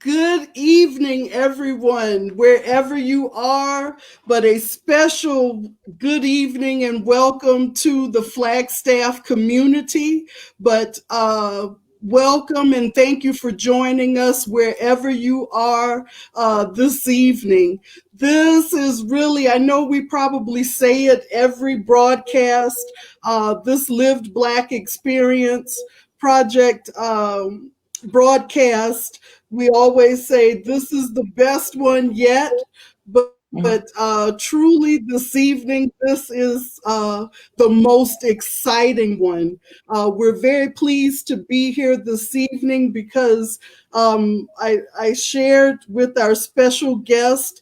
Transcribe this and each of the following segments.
Good evening, everyone, wherever you are, but a special good evening and welcome to the Flagstaff community. But welcome and thank you for joining us wherever you are this evening. This is really, I know we probably say it every broadcast, this Lived Black Experience Project broadcast. We always say this is the best one yet, but truly this evening, this is the most exciting one. We're very pleased to be here this evening because I shared with our special guest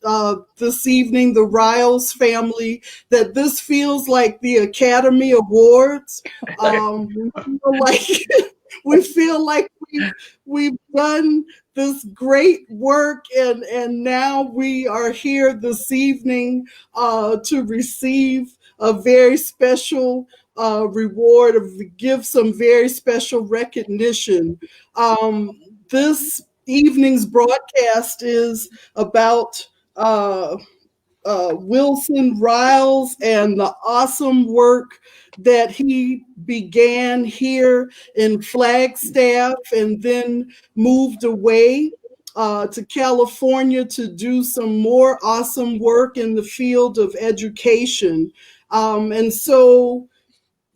this evening, the Riles family, that this feels like the Academy Awards. We feel like we've done this great work, and now we are here this evening to receive a very special reward, give some very special recognition. This evening's broadcast is about Wilson Riles and the awesome work that he began here in Flagstaff and then moved away to California to do some more awesome work in the field of education. And so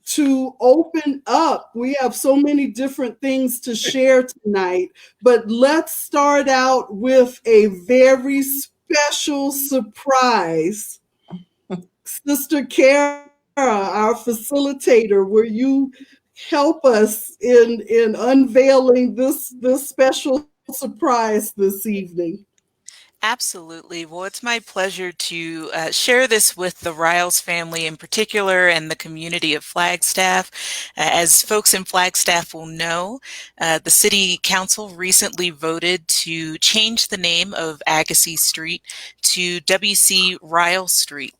to open up, we have so many different things to share tonight, but let's start out with a very special surprise. Sister Kara, our facilitator, will you help us in unveiling this special surprise this evening? Absolutely. Well, it's my pleasure to share this with the Riles family in particular and the community of Flagstaff. As folks in Flagstaff will know, the City Council recently voted to change the name of Agassiz Street to W.C. Riles Street.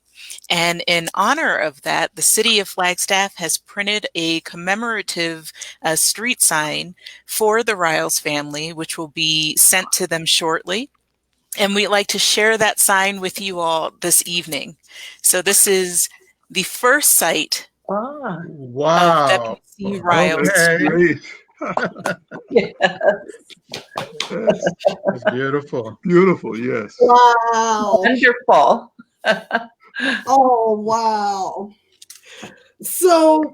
And in honor of that, the City of Flagstaff has printed a commemorative street sign for the Riles family, which will be sent to them shortly. And we'd like to share that sign with you all this evening. So this is the first site wow. of W.C. Riles. Okay. That's beautiful. Beautiful, yes. Wow. Wonderful. Oh, wow. So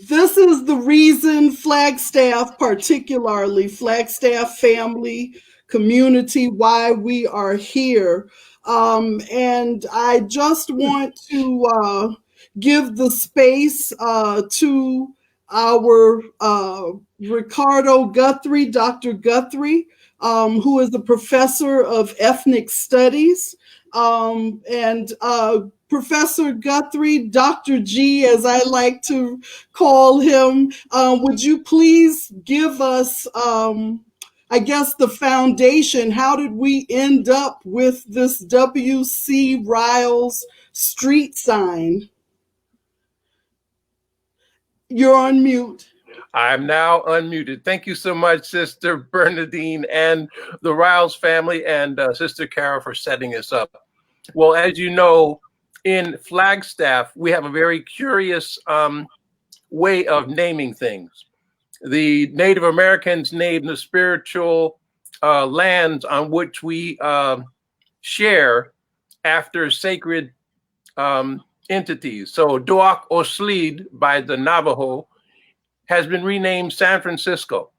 this is the reason Flagstaff, particularly Flagstaff family, community, why we are here. And I just want to give the space to our Ricardo Guthrie, Dr. Guthrie, who is a professor of ethnic studies. And Professor Guthrie, Dr. G, as I like to call him, would you please give us I guess the foundation? How did we end up with this W.C. Riles street sign? You're on mute. I'm now unmuted. Thank you so much, Sister Bernadine and the Riles family and Sister Kara for setting us up. Well, as you know, in Flagstaff, we have a very curious way of naming things. The Native Americans named the spiritual lands on which we share after sacred entities. So Doak Oslid by the Navajo has been renamed San Francisco.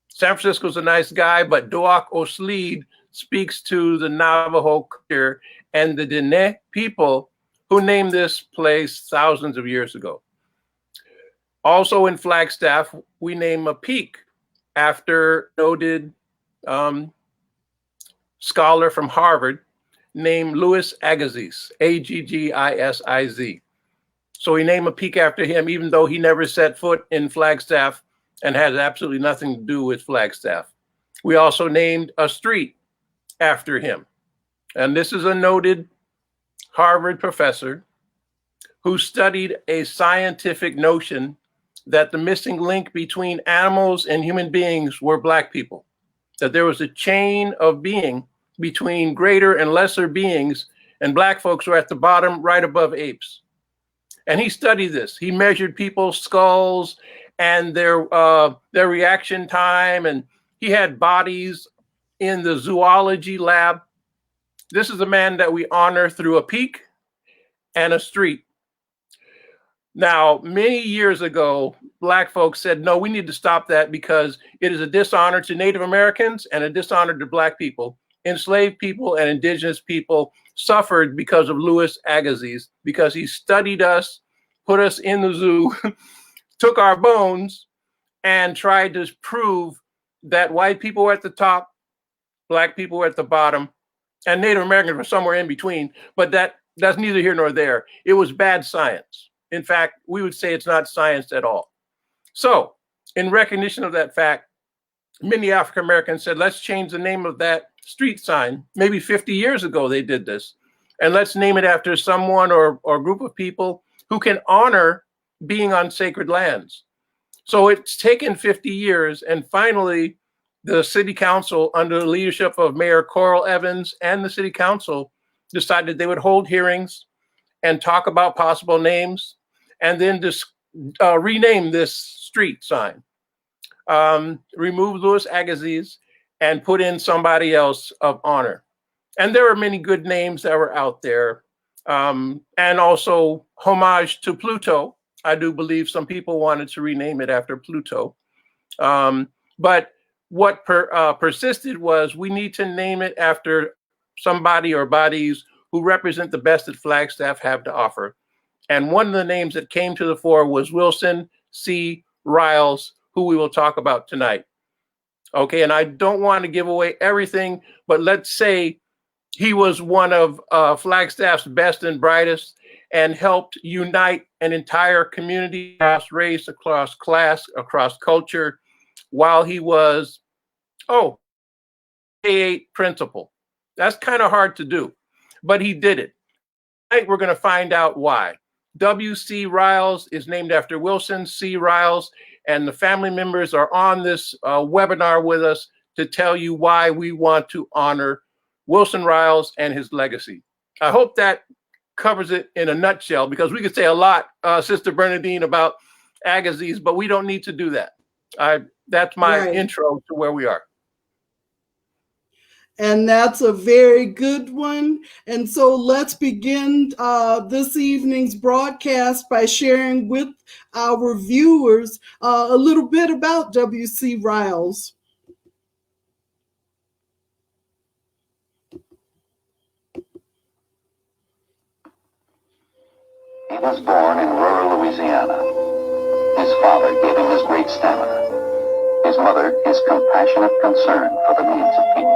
San Francisco's a nice guy, but Doak Oslid speaks to the Navajo culture and the Diné people who named this place thousands of years ago. Also in Flagstaff, we name a peak after noted scholar from Harvard named Louis Agassiz, Aggiz. So we name a peak after him, even though he never set foot in Flagstaff and has absolutely nothing to do with Flagstaff. We also named a street after him. And this is a noted Harvard professor who studied a scientific notion that the missing link between animals and human beings were Black people. that there was a chain of being between greater and lesser beings, and black folks were at the bottom right above apes. And he studied this. He measured people's skulls and their reaction time, and he had bodies in the zoology lab. This is a man that we honor through a peak and a street. Now, many years ago, black folks said, no, we need to stop that because it is a dishonor to Native Americans and a dishonor to black people. Enslaved people and indigenous people suffered because of Louis Agassiz, because he studied us, put us in the zoo, took our bones, and tried to prove that white people were at the top, black people were at the bottom, and Native Americans were somewhere in between, but that's neither here nor there. It was bad science. In fact, we would say it's not science at all. So, in recognition of that fact, many African Americans said, let's change the name of that street sign. Maybe 50 years ago they did this. And let's name it after someone or group of people who can honor being on sacred lands. So it's taken 50 years, and finally the city council, under the leadership of Mayor Coral Evans and the city council, decided they would hold hearings and talk about possible names, and then just rename this street sign. Remove Louis Agassiz and put in somebody else of honor. And there are many good names that were out there. And also homage to Pluto. I do believe some people wanted to rename it after Pluto. But what persisted was we need to name it after somebody or bodies who represent the best that Flagstaff have to offer. And one of the names that came to the fore was Wilson C. Riles, who we will talk about tonight. Okay, and I don't want to give away everything, but let's say he was one of Flagstaff's best and brightest and helped unite an entire community across race, across class, across culture, while he was, K-8 principal. That's kind of hard to do, but he did it. Tonight we're going to find out why. W.C. Riles is named after Wilson C. Riles, and the family members are on this webinar with us to tell you why we want to honor Wilson Riles and his legacy. I hope that covers it in a nutshell, because we could say a lot, Sister Bernadine, about Agassiz, but we don't need to do that. That's my intro to where we are. And that's a very good one. And so let's begin this evening's broadcast by sharing with our viewers a little bit about W.C. Riles. He was born in rural Louisiana. His father gave him his great stamina. His mother, his compassionate concern for the needs of people.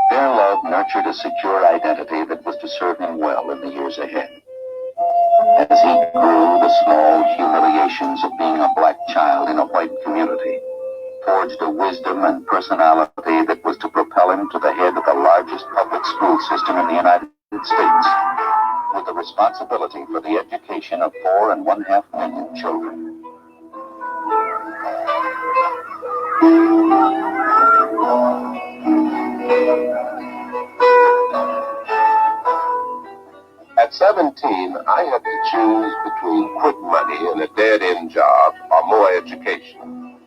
Their love nurtured a secure identity that was to serve him well in the years ahead. As he grew, the small humiliations of being a black child in a white community forged a wisdom and personality that was to propel him to the head of the largest public school system in the United States, with the responsibility for the education of 4.5 million children. At 17, I had to choose between quick money and a dead-end job or more education.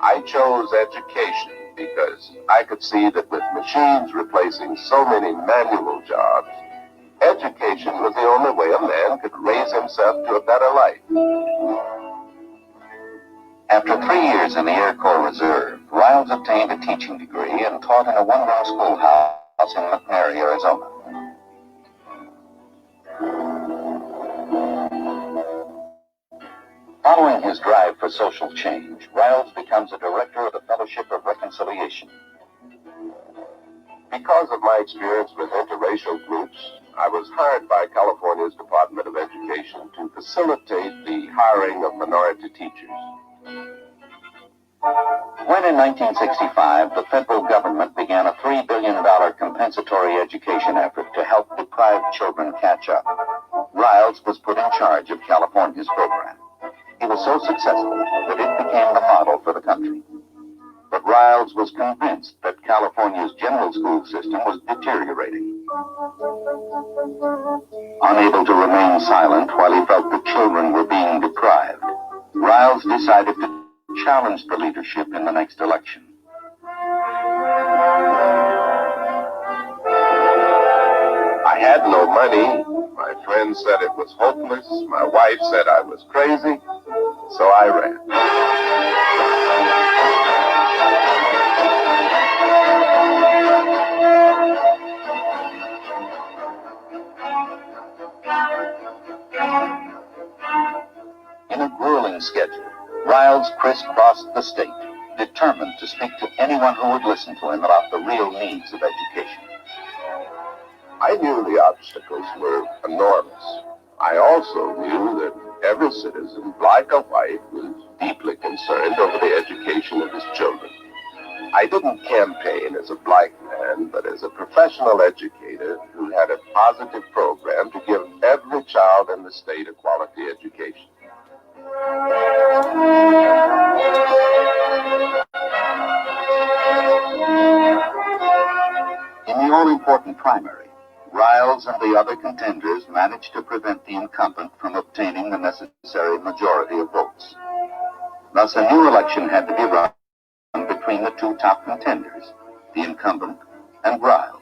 I chose education because I could see that with machines replacing so many manual jobs, education was the only way a man could raise himself to a better life. After 3 years in the Air Corps Reserve, Riles obtained a teaching degree and taught in a one-room schoolhouse in McNairy, Arizona. Following his drive for social change, Riles becomes a director of the Fellowship of Reconciliation. Because of my experience with interracial groups, I was hired by California's Department of Education to facilitate the hiring of minority teachers. When in 1965, the federal government began a $3 billion compensatory education effort to help deprived children catch up, Riles was put in charge of California's program. He was so successful that it became the model for the country. but Riles was convinced that California's general school system was deteriorating. Unable to remain silent while he felt the children were being deprived, Riles decided to challenge the leadership in the next election. I had no money. My friends said it was hopeless. My wife said I was crazy. So I ran. In a grueling schedule, Riles crisscrossed the state, determined to speak to anyone who would listen to him about the real needs of education. I knew the obstacles were enormous. I also knew that every citizen, black or white, was deeply concerned over the education of his children. I didn't campaign as a black man, but as a professional educator who had a positive program to give every child in the state a quality education. In the all-important primary, Riles and the other contenders managed to prevent the incumbent from obtaining the necessary majority of votes. Thus, a new election had to be run between the two top contenders, the incumbent and Riles.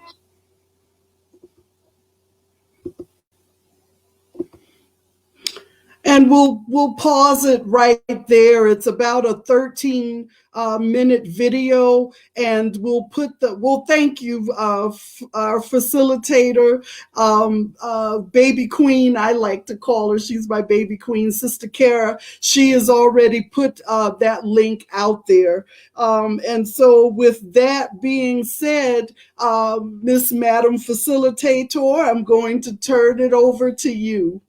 And we'll pause it right there. It's about a 13-minute video, and we'll thank you, our facilitator, baby queen. I like to call her. She's my baby queen, Sister Kara. She has already put that link out there. And so, with that being said, Miss Madam Facilitator, I'm going to turn it over to you.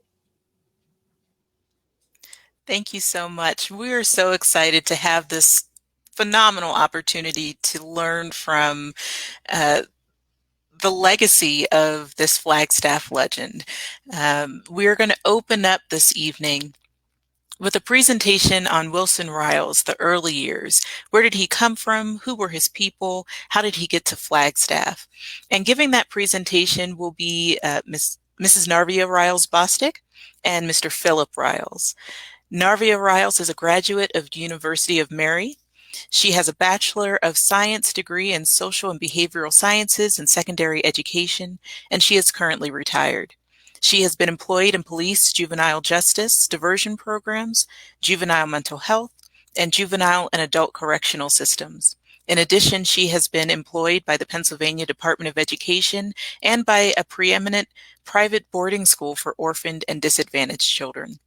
Thank you so much. We are so excited to have this phenomenal opportunity to learn from the legacy of this Flagstaff legend. We are going to open up this evening with a presentation on Wilson Riles, the early years. Where did he come from? Who were his people? How did he get to Flagstaff? And giving that presentation will be Mrs. Narvia Riles Bostick and Mr. Philip Riles. Narvia Riles is a graduate of the University of Mary. She has a Bachelor of Science degree in Social and Behavioral Sciences and Secondary Education, and she is currently retired. She has been employed in police, juvenile justice, diversion programs, juvenile mental health, and juvenile and adult correctional systems. In addition, she has been employed by the Pennsylvania Department of Education and by a pre-eminent private boarding school for orphaned and disadvantaged children.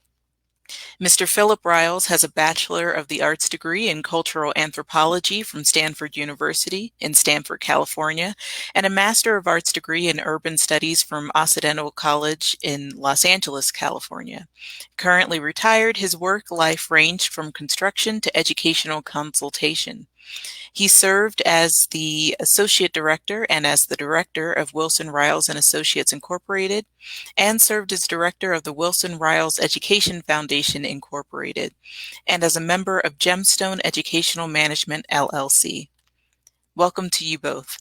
Mr. Philip Riles has a Bachelor of the Arts degree in Cultural Anthropology from Stanford University in Stanford, California, and a Master of Arts degree in Urban Studies from Occidental College in Los Angeles, California. Currently retired, his work life ranged from construction to educational consultation. He served as the Associate Director and as the Director of Wilson Riles and Associates Incorporated, and served as Director of the Wilson Riles Education Foundation Incorporated, and as a member of Gemstone Educational Management, LLC. Welcome to you both.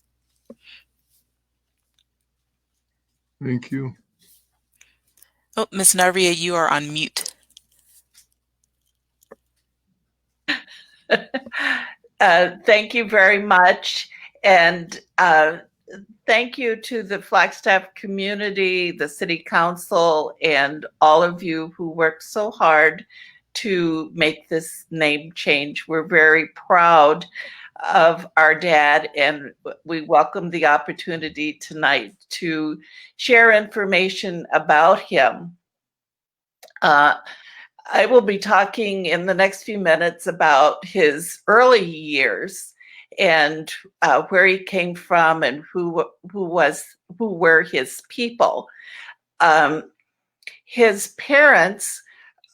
Thank you. Oh, Ms. Narvia, you are on mute. Thank you very much. And thank you to the Flagstaff community, the City Council, and all of you who worked so hard to make this name change. We're very proud of our dad, and we welcome the opportunity tonight to share information about him. I will be talking in the next few minutes about his early years and where he came from and who were his people. His parents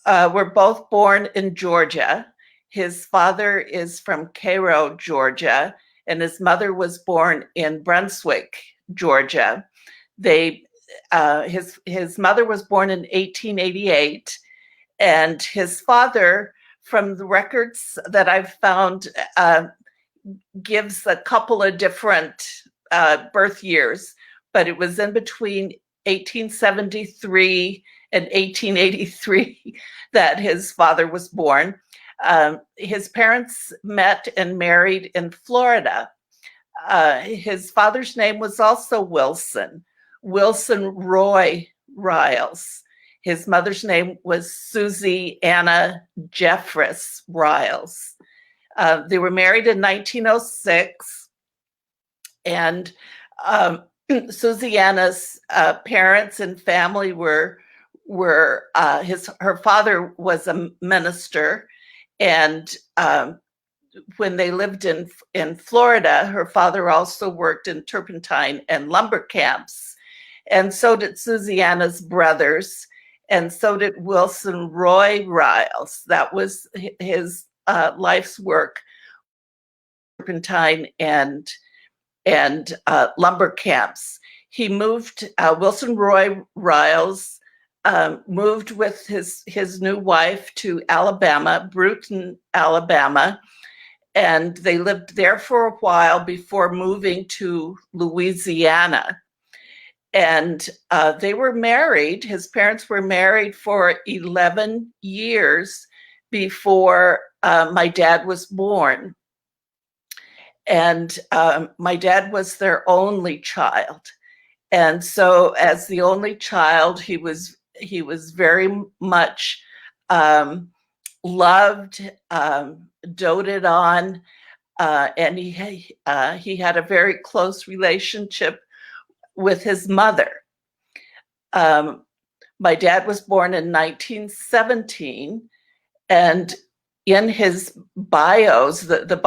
were both born in Georgia. His father is from Cairo, Georgia, and his mother was born in Brunswick, Georgia. His mother was born in 1888. And his father, from the records that I've found, gives a couple of different birth years, but it was in between 1873 and 1883 that his father was born. His parents met and married in Florida. His father's name was also Wilson Roy Riles. His mother's name was Susie Anna Jeffress Riles. They were married in 1906, and Susanna's parents and family were her father was a minister, and when they lived in Florida, her father also worked in turpentine and lumber camps, and so did Susanna's brothers, and so did Wilson Roy Riles. That was his life's work, turpentine and lumber camps. He moved, Wilson Roy Riles moved with his new wife to Alabama, Brewton, Alabama, and they lived there for a while before moving to Louisiana. And they were married. His parents were married for 11 years before my dad was born. And my dad was their only child. And so as the only child, he was very much loved, doted on, and he had a very close relationship with his mother. My dad was born in 1917, and in his bios, the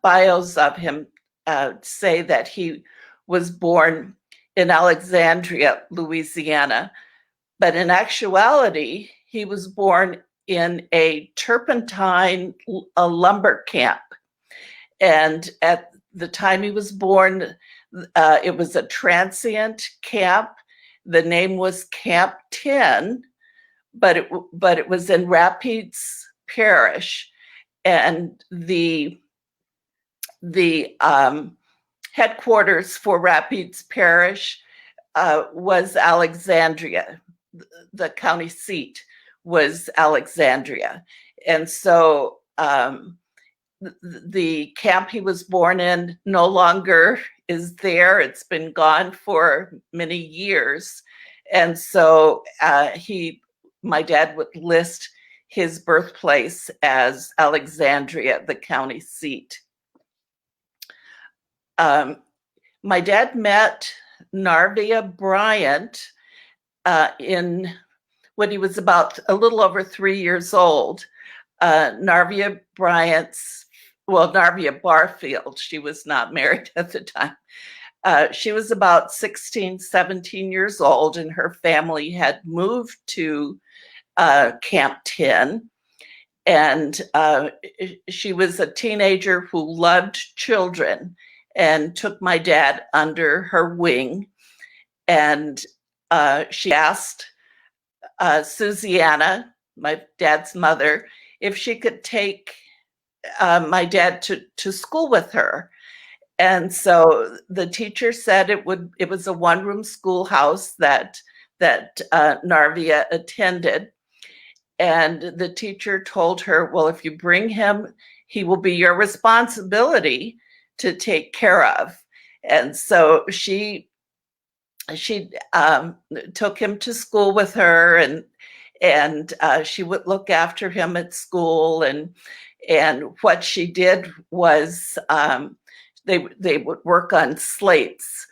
bios of him say that he was born in Alexandria, Louisiana, but in actuality, he was born in a turpentine lumber camp. And at the time he was born, it was a transient camp. The name was Camp 10, but it was in Rapides Parish, and the headquarters for Rapides Parish was Alexandria. The county seat was Alexandria, and so the camp he was born in no longer is there. It's been gone for many years, and so my dad would list his birthplace as Alexandria, the county seat. My dad met Narvia Bryant when he was about a little over 3 years old. Narvia Barfield, she was not married at the time. She was about 16, 17 years old, and her family had moved to Camp 10. And she was a teenager who loved children and took my dad under her wing. And she asked Susanna, my dad's mother, if she could take my dad to school with her. And so the teacher said it was a one-room schoolhouse that Narvia attended. And the teacher told her, well, if you bring him, he will be your responsibility to take care of. And so she took him to school with her, and she would look after him at school. And what she did was they would work on slates,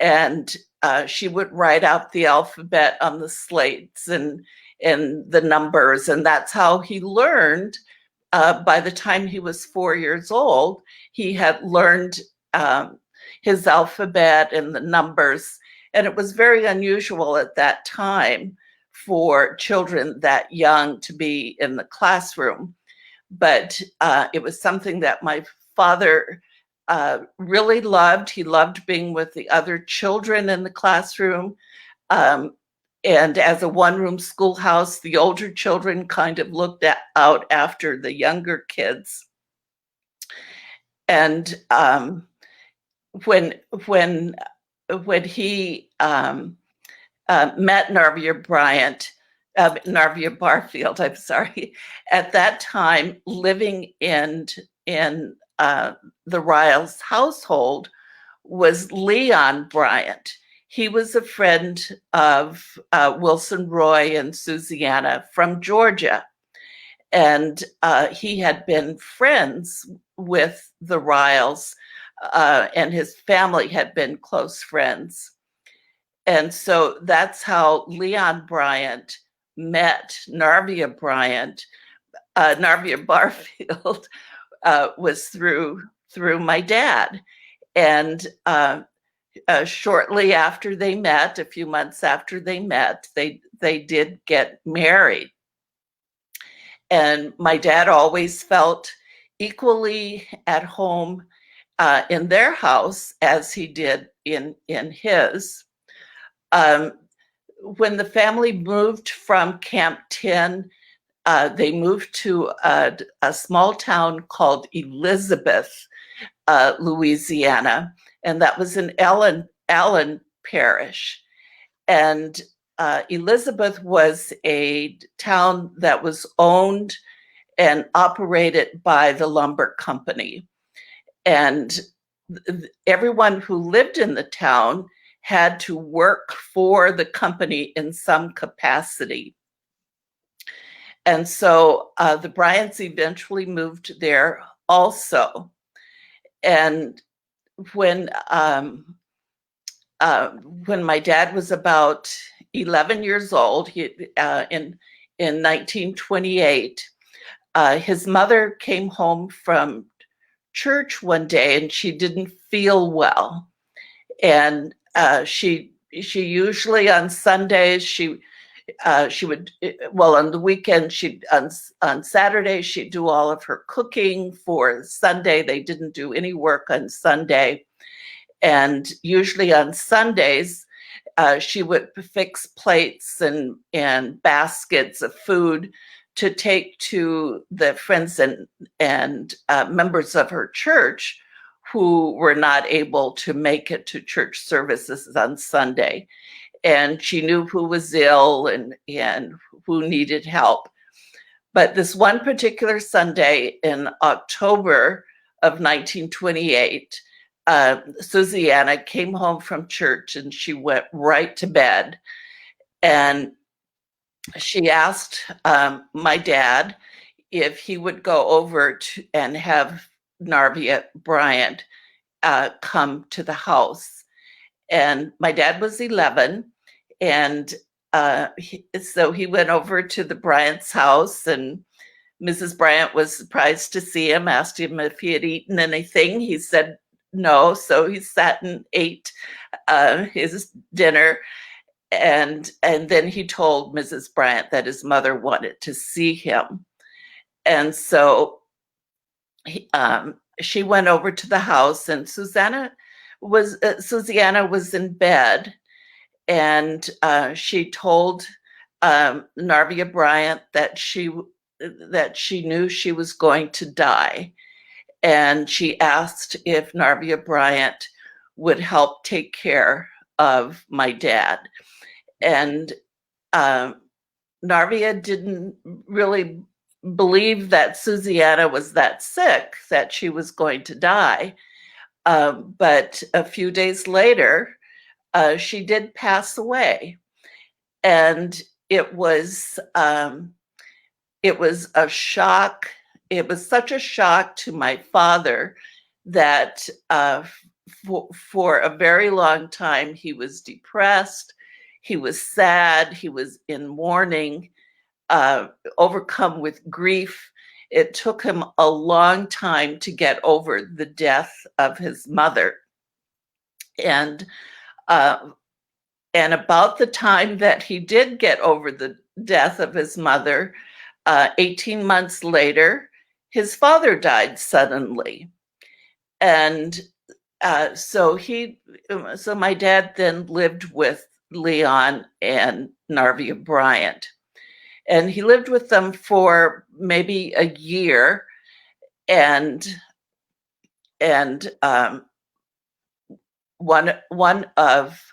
and she would write out the alphabet on the slates and the numbers, and that's how he learned. By the time he was 4 years old, he had learned his alphabet and the numbers, and it was very unusual at that time for children that young to be in the classroom. But it was something that my father really loved. He loved being with the other children in the classroom. And as a one-room schoolhouse, the older children kind of looked out after the younger kids. And when he met Narvia Barfield, I'm sorry, at that time living in the Riles household was Leon Bryant. He was a friend of Wilson Roy and Susanna from Georgia. And he had been friends with the Riles, and his family had been close friends. And so that's how Leon Bryant met Narvia Barfield, was through my dad. And shortly after they met, a few months after they met, they did get married. And my dad always felt equally at home in their house as he did in his. When the family moved from Camp 10, they moved to a small town called Elizabeth, Louisiana, and that was in Allen Parish. And Elizabeth was a town that was owned and operated by the lumber company. And everyone who lived in the town had to work for the company in some capacity. And so the Bryants eventually moved there also. And when my dad was about 11 years old, in 1928, his mother came home from church one day and she didn't feel well. And she usually on Sundays, she would, well, on the weekend, on Saturday, she'd do all of her cooking for Sunday. They didn't do any work on Sunday. And usually on Sundays, she would fix plates and baskets of food to take to the friends and members of her church who were not able to make it to church services on Sunday. And she knew who was ill and who needed help. But this one particular Sunday in October of 1928, Susanna came home from church and she went right to bed. And she asked my dad if he would go over and have Narvia Bryant come to the house. And my dad was 11. And so he went over to the Bryant's house, and Mrs. Bryant was surprised to see him, asked him if he had eaten anything. He said no. So he sat and ate his dinner. And then he told Mrs. Bryant that his mother wanted to see him. And so she went over to the house, and Susanna was in bed. And she told Narvia Bryant that she knew she was going to die. And she asked if Narvia Bryant would help take care of my dad. And Narvia didn't really believe that Susanna was that sick, that she was going to die. But a few days later, she did pass away. And it was a shock. It was such a shock to my father that for a very long time, he was depressed. He was sad. He was in mourning, overcome with grief. It took him a long time to get over the death of his mother. And about the time that he did get over the death of his mother, 18 months later, his father died suddenly. And so my dad then lived with Leon and Narvia Bryant. And he lived with them for maybe a year. And and one of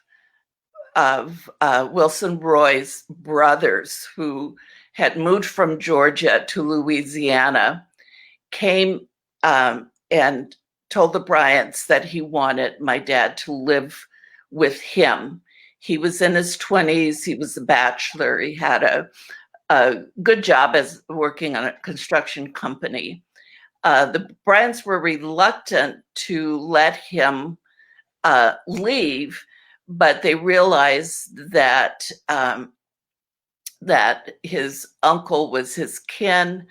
Wilson Roy's brothers, who had moved from Georgia to Louisiana, came and told the Bryants that he wanted my dad to live with him. He was in his 20s. He was a bachelor. He had a good job as working on a construction company. The Bryants were reluctant to let him leave, but they realized that that his uncle was his kin.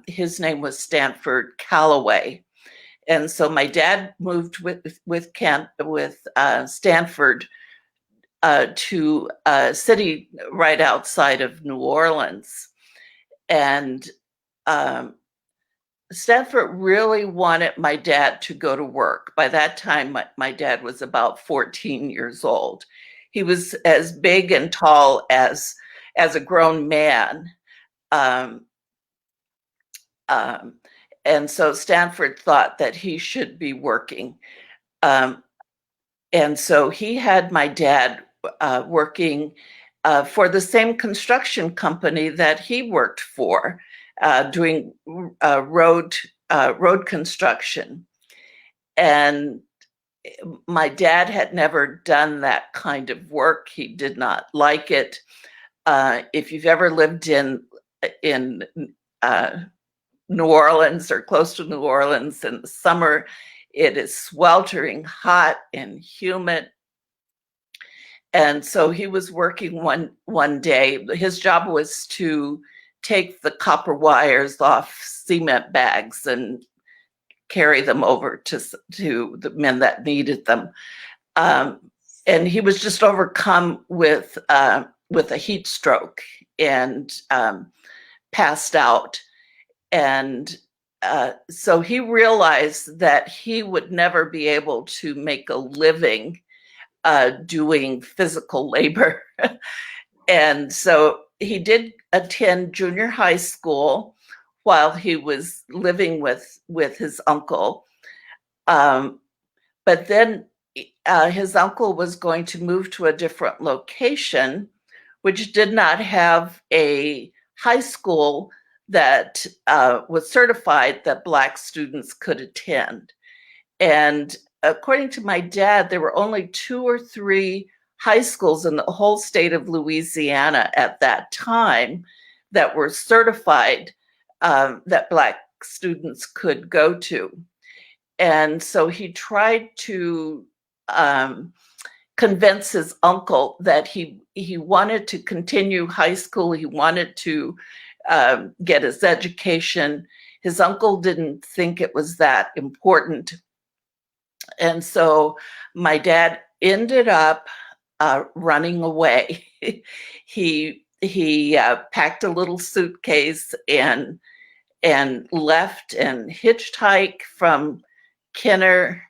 His name was Stanford Calloway, and so my dad moved with Stanford to a city right outside of New Orleans, and Stanford really wanted my dad to go to work. By that time, my dad was about 14 years old. He was as big and tall as a grown man. And so Stanford thought that he should be working. And so he had my dad working for the same construction company that he worked for, doing road construction. And my dad had never done that kind of work. He did not like it. If you've ever lived in New Orleans or close to New Orleans in the summer, it is sweltering hot and humid. And so he was working one day. His job was to take the copper wires off cement bags and carry them over to the men that needed them. And he was just overcome with a heat stroke and passed out. And so he realized that he would never be able to make a living doing physical labor. And so he did attend junior high school while he was living with his uncle. But then his uncle was going to move to a different location, which did not have a high school that was certified that Black students could attend. And according to my dad, there were only 2 or 3 high schools in the whole state of Louisiana at that time that were certified that Black students could go to. And so he tried to convince his uncle that he wanted to continue high school. He wanted to get his education. His uncle didn't think it was that important. And so my dad ended up running away. He packed a little suitcase and left and hitchhiked from Kenner,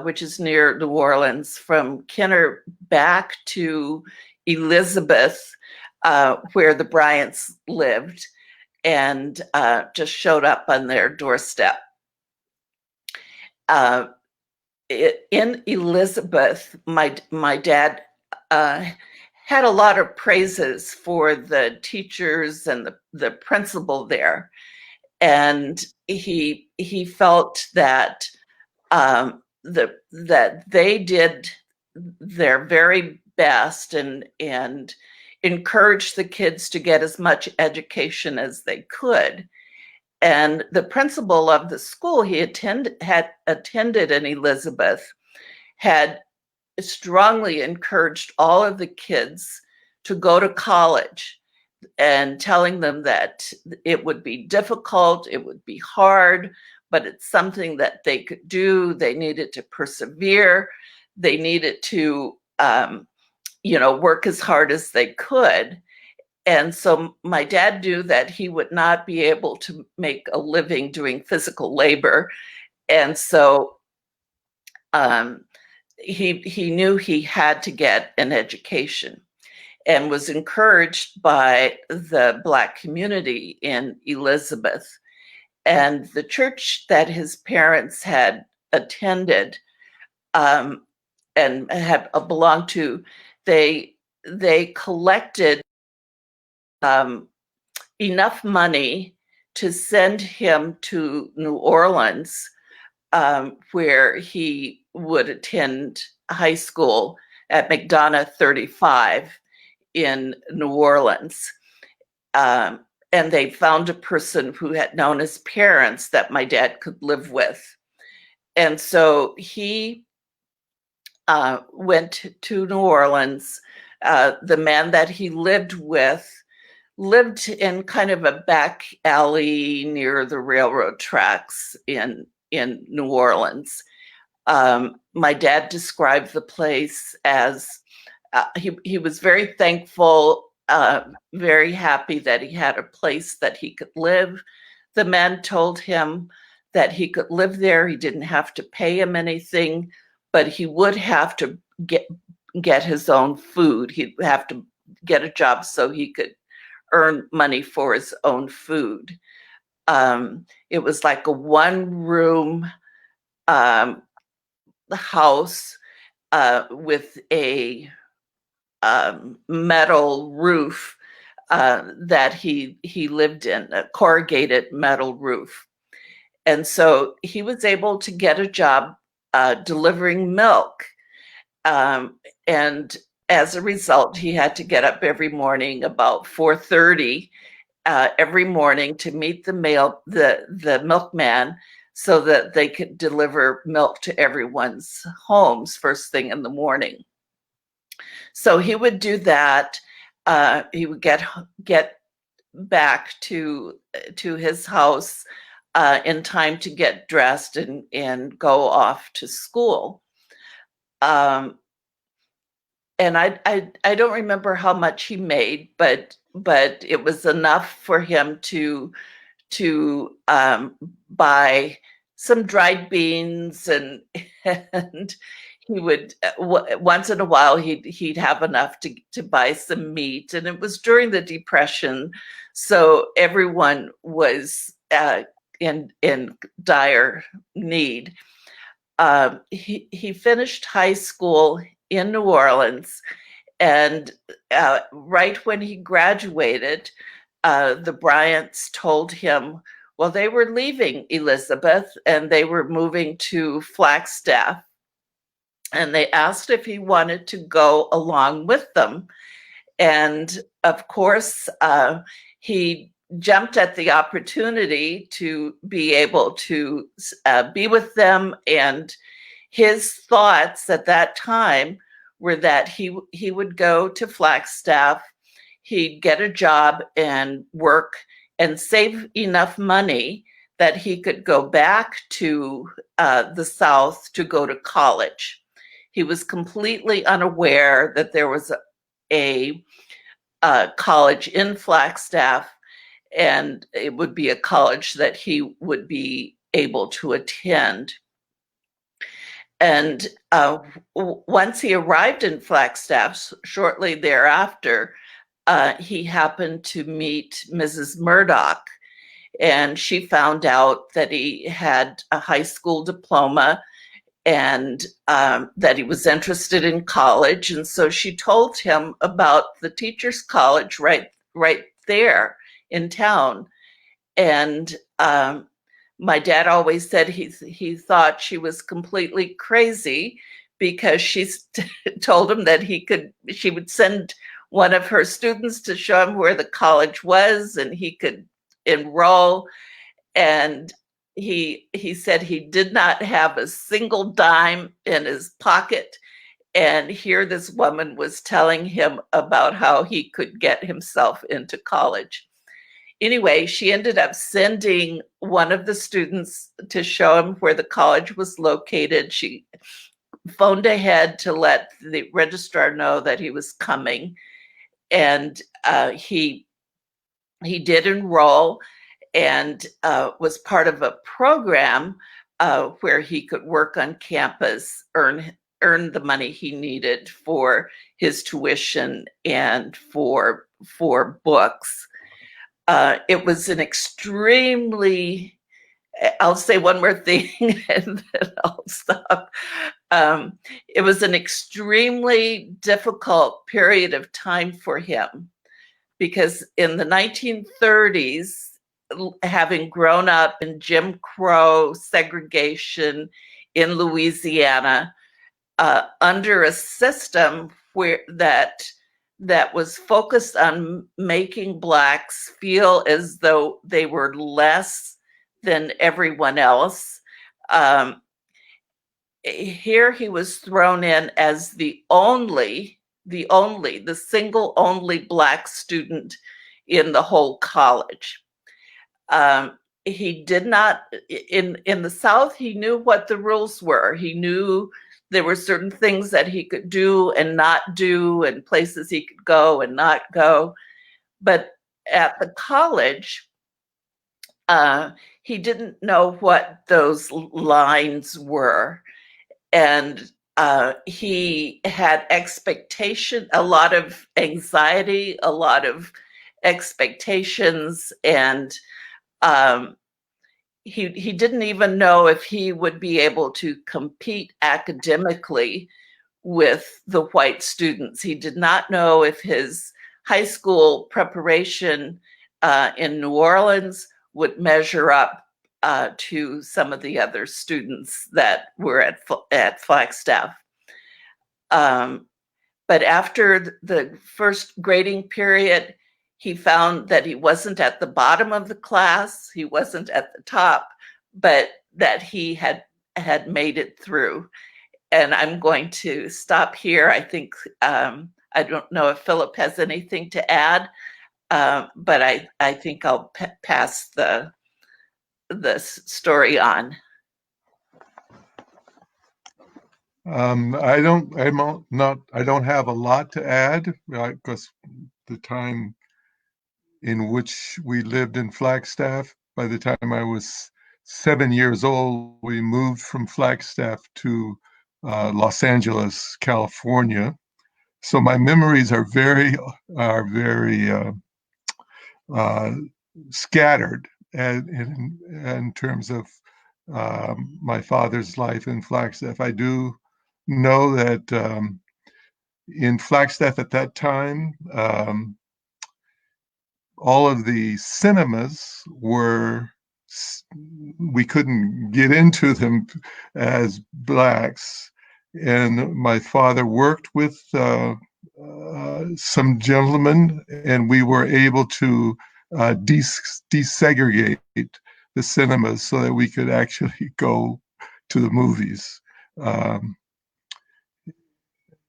which is near New Orleans, from Kenner back to Elizabeth, where the Bryants lived, and just showed up on their doorstep. In Elizabeth, my dad had a lot of praises for the teachers and the principal there, and he felt that that they did their very best and encouraged the kids to get as much education as they could. And the principal of the school had attended in Elizabeth had strongly encouraged all of the kids to go to college, and telling them that it would be difficult, it would be hard, but it's something that they could do. They needed to persevere. They needed to, work as hard as they could. And so my dad knew that he would not be able to make a living doing physical labor. And so he knew he had to get an education, and was encouraged by the Black community in Elizabeth. And the church that his parents had attended and had belonged to, they collected enough money to send him to New Orleans, where he would attend high school at McDonough 35 in New Orleans. And they found a person who had known his parents that my dad could live with. And so he went to New Orleans. The man that he lived with lived in kind of a back alley near the railroad tracks in New Orleans. My dad described the place as he was very thankful, very happy that he had a place that he could live. The man told him that he could live there. He didn't have to pay him anything, but he would have to get his own food. He'd have to get a job so he could earn money for his own food. It was like a one-room house with a metal roof that he lived in, a corrugated metal roof. And so he was able to get a job delivering milk. And as a result, he had to get up every morning about 4:30 every morning to meet the milkman, so that they could deliver milk to everyone's homes first thing in the morning. So he would do that. He would get back to his house in time to get dressed and go off to school. And I don't remember how much he made, but it was enough for him to buy some dried beans, and he would once in a while he'd have enough to buy some meat. And it was during the Depression, so everyone was in dire need. He finished high school in New Orleans, and right when he graduated, the Bryants told him, well, they were leaving Elizabeth and they were moving to Flagstaff, and they asked if he wanted to go along with them. And of course, he jumped at the opportunity to be able to be with them. And his thoughts at that time were that he would go to Flagstaff, he'd get a job and work and save enough money that he could go back to the South to go to college. He was completely unaware that there was a college in Flagstaff, and it would be a college that he would be able to attend. And once he arrived in Flagstaff, shortly thereafter, he happened to meet Mrs. Murdoch, and she found out that he had a high school diploma and that he was interested in college. And so she told him about the Teachers College right there in town. And my dad always said he thought she was completely crazy, because she told him that she would send one of her students to show him where the college was and he could enroll. And he said he did not have a single dime in his pocket. And here this woman was telling him about how he could get himself into college. Anyway, she ended up sending one of the students to show him where the college was located. She phoned ahead to let the registrar know that he was coming. And he did enroll and was part of a program where he could work on campus, earn the money he needed for his tuition and for books. It was an extremely I'll say one more thing and then I'll stop. It was an extremely difficult period of time for him because in the 1930s, having grown up in Jim Crow segregation in Louisiana, under a system that was focused on making Blacks feel as though they were less than everyone else. Here he was thrown in as the single only Black student in the whole college. He did not, in the South, he knew what the rules were. He knew there were certain things that he could do and not do, and places he could go and not go. But at the college, he didn't know what those lines were. And he had expectation, a lot of anxiety, a lot of expectations, and he didn't even know if he would be able to compete academically with the white students. He did not know if his high school preparation in New Orleans would measure up to some of the other students that were at Flagstaff. But after the first grading period, he found that he wasn't at the bottom of the class, he wasn't at the top, but that he had made it through. And I'm going to stop here. I think, I don't know if Philip has anything to add, but I think I'll pass the story on. I don't have a lot to add because the time in which we lived in Flagstaff, by the time I was 7 years old, we moved from Flagstaff to Los Angeles, California. So my memories are very scattered in terms of my father's life in Flagstaff. I do know that in Flagstaff at that time, all of the cinemas we couldn't get into them as Blacks. And my father worked with some gentlemen, and we were able to desegregate the cinemas so that we could actually go to the movies.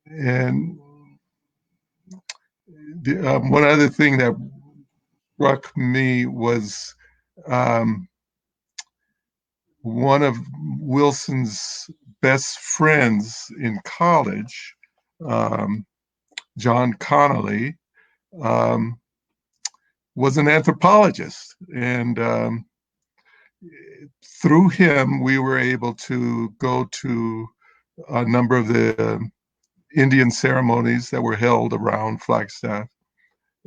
And one other thing that struck me was one of Wilson's best friends in college, John Connolly, was an anthropologist. And through him, we were able to go to a number of the Indian ceremonies that were held around Flagstaff.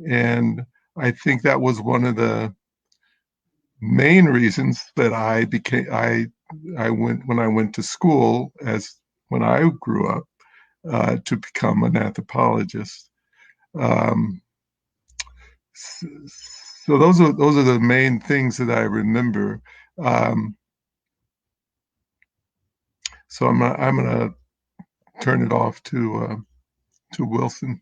And I think that was one of the main reasons that I went when I went to school when I grew up to become an anthropologist. So those are the main things that I remember. So I'm gonna turn it off to Wilson.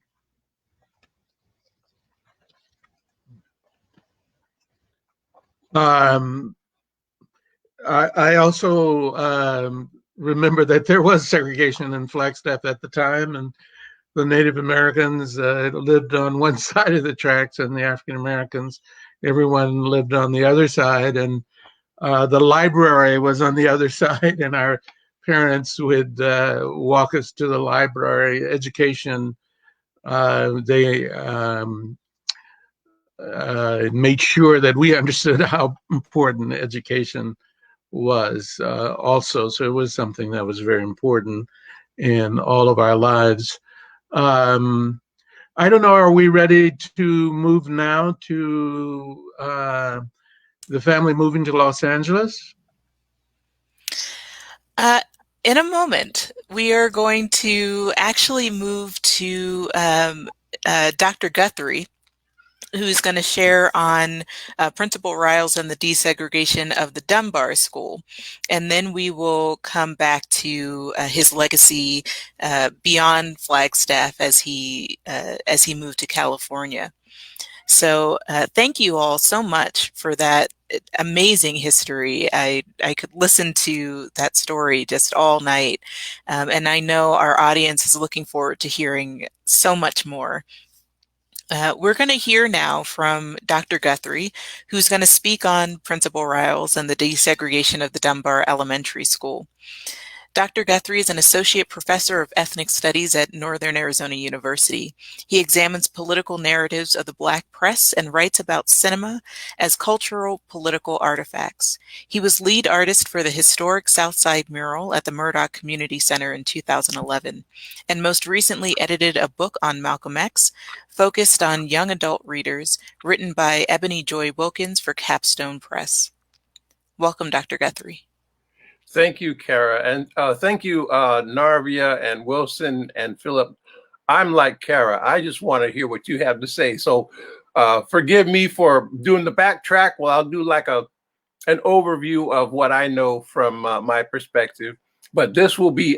I also remember that there was segregation in Flagstaff at the time, and the Native Americans lived on one side of the tracks, and the African Americans, everyone lived on the other side, and the library was on the other side, and our parents would walk us to the library. Education, they made sure that we understood how important education was also. So it was something that was very important in all of our lives. I don't know, are we ready to move now to the family moving to Los Angeles? In a moment, we are going to actually move to Dr. Guthrie, who's going to share on Principal Riles and the desegregation of the Dunbar School. And then we will come back to his legacy beyond Flagstaff as he moved to California. So thank you all so much for that amazing history. I could listen to that story just all night. And I know our audience is looking forward to hearing so much more. We're going to hear now from Dr. Guthrie, who's going to speak on Principal Riles and the desegregation of the Dunbar Elementary School. Dr. Guthrie is an associate professor of ethnic studies at Northern Arizona University. He examines political narratives of the Black press and writes about cinema as cultural political artifacts. He was lead artist for the historic Southside mural at the Murdoch Community Center in 2011, and most recently edited a book on Malcolm X, focused on young adult readers, written by Ebony Joy Wilkins for Capstone Press. Welcome, Dr. Guthrie. Thank you, Kara, and thank you, Narvia and Wilson and Philip. I'm like Kara. I just want to hear what you have to say. So forgive me for doing the backtrack. Well, I'll do like an overview of what I know from my perspective. But this will be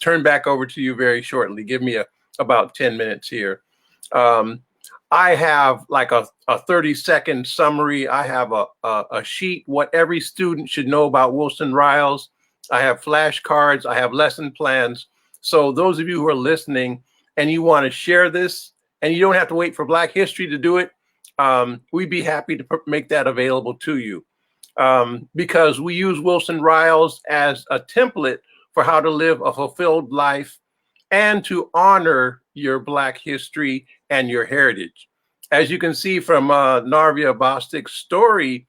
turned back over to you very shortly. Give me about 10 minutes here. I have like a 30-second summary. I have a sheet, what every student should know about Wilson Riles. I have flashcards. I have lesson plans. So those of you who are listening and you want to share this, and you don't have to wait for Black History to do it, we'd be happy to make that available to you. Because we use Wilson Riles as a template for how to live a fulfilled life and to honor your Black history and your heritage. As you can see from Narvia Bostick's story,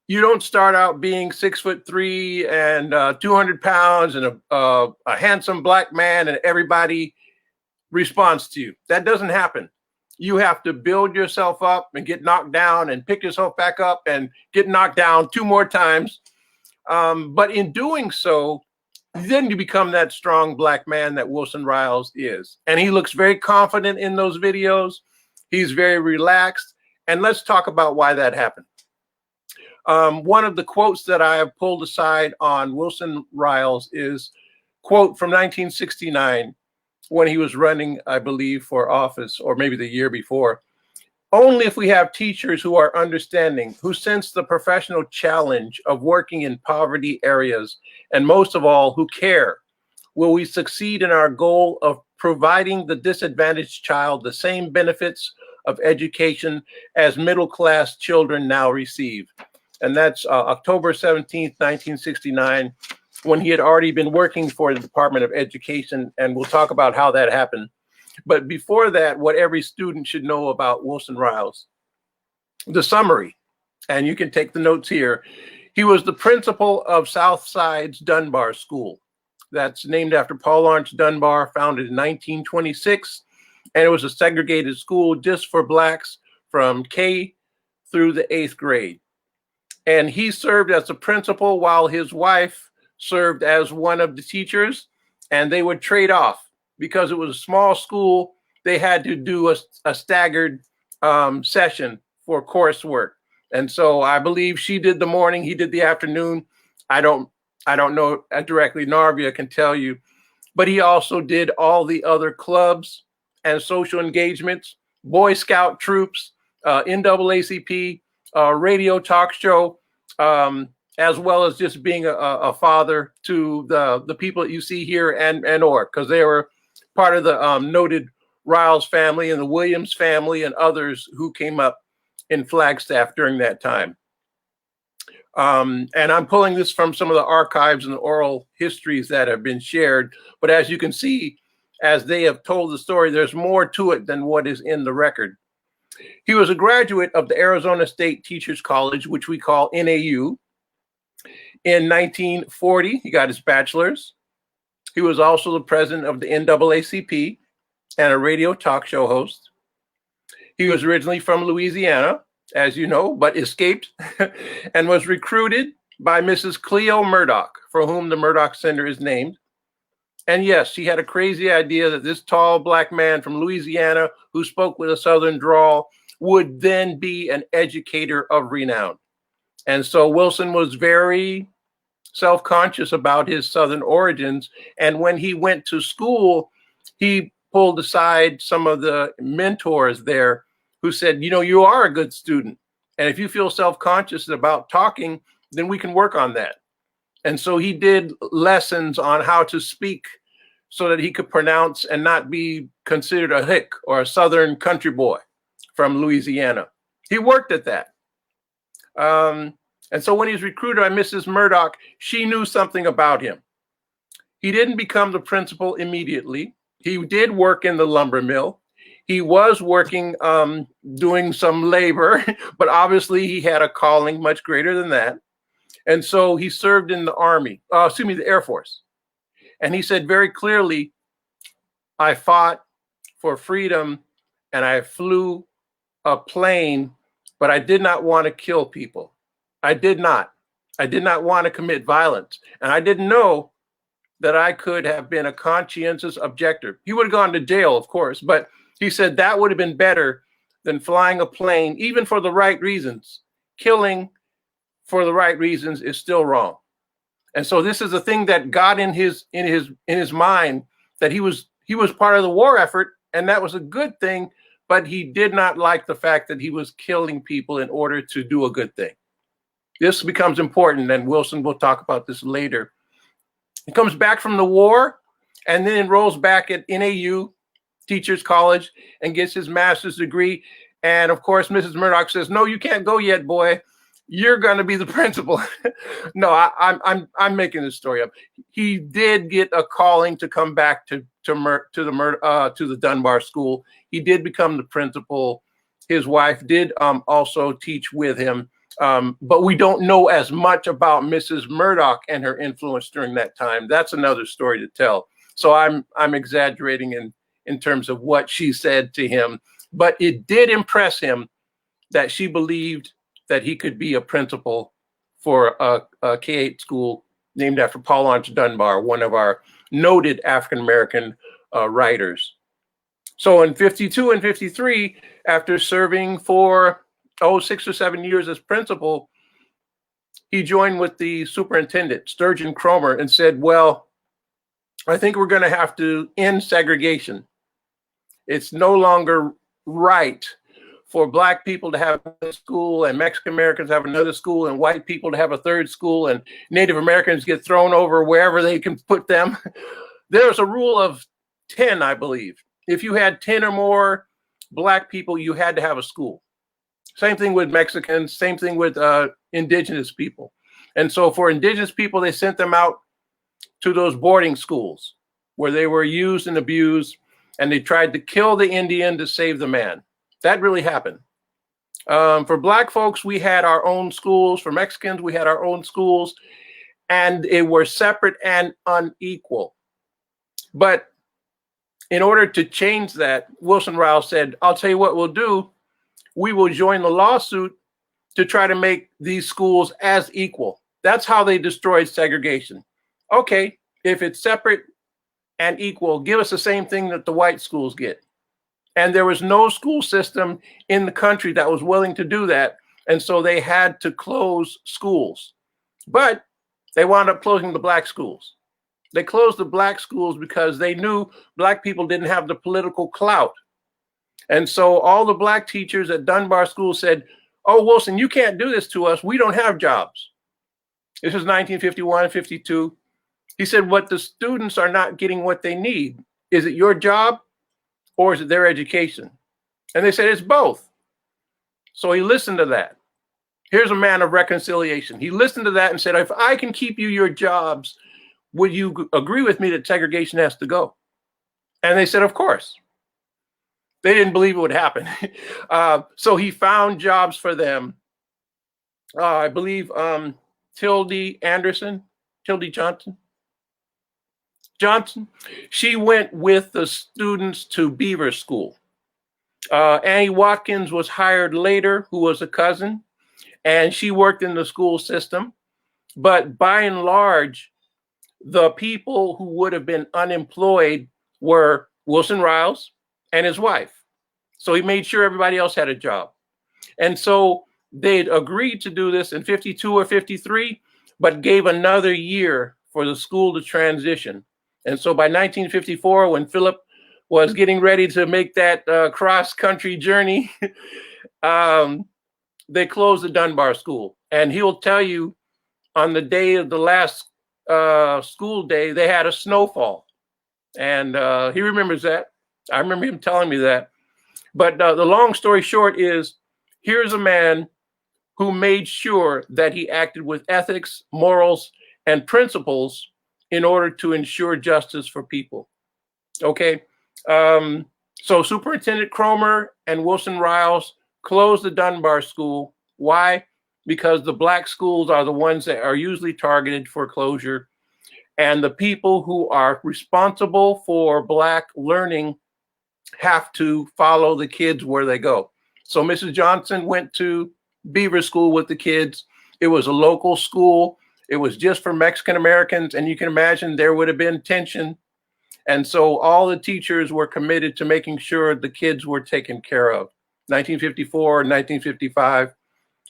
you don't start out being 6'3" and 200 pounds and a handsome Black man and everybody responds to you. That doesn't happen. You have to build yourself up and get knocked down and pick yourself back up and get knocked down 2 more times. But in doing so, then you become that strong Black man that Wilson Riles is. And he looks very confident in those videos. He's very relaxed. And let's talk about why that happened. One of the quotes that I have pulled aside on Wilson Riles is quote from 1969 when he was running, I believe, for office, or maybe the year before. Only if we have teachers who are understanding, who sense the professional challenge of working in poverty areas, and most of all, who care, will we succeed in our goal of providing the disadvantaged child the same benefits of education as middle-class children now receive. And that's October 17th, 1969, when he had already been working for the Department of Education, and we'll talk about how that happened. But before that, what every student should know about Wilson Riles. The summary, and you can take the notes here. He was the principal of Southside's Dunbar School. That's named after Paul Laurence Dunbar, founded in 1926. And it was a segregated school just for Blacks from K through the 8th grade. And he served as the principal while his wife served as one of the teachers, and they would trade off. Because it was a small school, they had to do a staggered session for coursework. And so I believe she did the morning, he did the afternoon. I don't know directly, Narvia can tell you. But he also did all the other clubs and social engagements, Boy Scout troops, NAACP, radio talk show, as well as just being a father to the people that you see here and because they were part of the noted Riles family and the Williams family and others who came up in Flagstaff during that time. And I'm pulling this from some of the archives and the oral histories that have been shared. But as you can see, as they have told the story, there's more to it than what is in the record. He was a graduate of the Arizona State Teachers College, which we call NAU. In 1940, he got his bachelor's. He was also the president of the NAACP and a radio talk show host. He was originally from Louisiana, as you know, but escaped and was recruited by Mrs. Cleo Murdoch, for whom the Murdoch Center is named. And yes, she had a crazy idea that this tall black man from Louisiana who spoke with a Southern drawl would then be an educator of renown. And so Wilson was very self-conscious about his Southern origins. And when he went to school, he pulled aside some of the mentors there who said, you know, you are a good student. And if you feel self-conscious about talking, then we can work on that. And so he did lessons on how to speak so that he could pronounce and not be considered a hick or a Southern country boy from Louisiana. He worked at that. And so when he was recruited by Mrs. Murdoch, she knew something about him. He didn't become the principal immediately. He did work in the lumber mill. He was working, doing some labor, but obviously he had a calling much greater than that. And so he served in the Army, the Air Force. And he said very clearly, I fought for freedom and I flew a plane, but I did not want to kill people. I did not want to commit violence. And I didn't know that I could have been a conscientious objector. He would have gone to jail, of course, but he said that would have been better than flying a plane, even for the right reasons. Killing for the right reasons is still wrong. And so this is a thing that got in his mind, that he was part of the war effort, and that was a good thing, but he did not like the fact that he was killing people in order to do a good thing. This becomes important, and Wilson will talk about this later. He comes back from the war and then enrolls back at NAU, Teachers College, and gets his master's degree. And of course, Mrs. Murdoch says, no, you can't go yet, boy. You're going to be the principal. No, I'm making this story up. He did get a calling to come back to the Dunbar School. He did become the principal. His wife did also teach with him. But we don't know as much about Mrs. Murdoch and her influence during that time. That's another story to tell. So I'm exaggerating in terms of what she said to him. But it did impress him that she believed that he could be a principal for a K-8 school named after Paul Laurence Dunbar, one of our noted African-American writers. So in 52 and 53, after serving for 6 or 7 years as principal, he joined with the superintendent, Sturgeon Cromer, and said, well, I think we're going to have to end segregation. It's no longer right for Black people to have a school and Mexican Americans have another school and white people to have a third school and Native Americans get thrown over wherever they can put them. There's a rule of 10, I believe. If you had 10 or more Black people, you had to have a school. Same thing with Mexicans, same thing with indigenous people. And so for indigenous people, they sent them out to those boarding schools where they were used and abused, and they tried to kill the Indian to save the man. That really happened. For Black folks, we had our own schools. For Mexicans, we had our own schools, and it were separate and unequal. But in order to change that, Wilson Riles said, I'll tell you what we'll do. We will join the lawsuit to try to make these schools as equal. That's how they destroyed segregation. Okay, if it's separate and equal, give us the same thing that the white schools get. And there was no school system in the country that was willing to do that. And so they had to close schools. But they wound up closing the Black schools. They closed the Black schools because they knew Black people didn't have the political clout. And so all the Black teachers at Dunbar School said, oh, Wilson, you can't do this to us. We don't have jobs. This was 1951, 52. He said, what the students are not getting what they need. Is it your job or is it their education? And they said, it's both. So he listened to that. Here's a man of reconciliation. He listened to that and said, if I can keep you your jobs, would you agree with me that segregation has to go? And they said, of course. They didn't believe it would happen. So he found jobs for them. I believe Tildy Johnson. She went with the students to Beaver School. Annie Watkins was hired later, who was a cousin, and she worked in the school system. But by and large, the people who would have been unemployed were Wilson Riles and his wife. So he made sure everybody else had a job. And so they'd agreed to do this in 52 or 53, but gave another year for the school to transition. And so by 1954, when Philip was getting ready to make that cross-country journey, they closed the Dunbar School. And he'll tell you on the day of the last school day, they had a snowfall. And he remembers that. I remember him telling me that. But the long story short is, here's a man who made sure that he acted with ethics, morals, and principles in order to ensure justice for people. Okay. So Superintendent Cromer and Wilson Riles closed the Dunbar School. Why? Because the Black schools are the ones that are usually targeted for closure. And the people who are responsible for Black learning have to follow the kids where they go. So Mrs. Johnson went to Beaver School with the kids. It was a local school. It was just for Mexican Americans. And you can imagine there would have been tension. And so all the teachers were committed to making sure the kids were taken care of. 1954, 1955.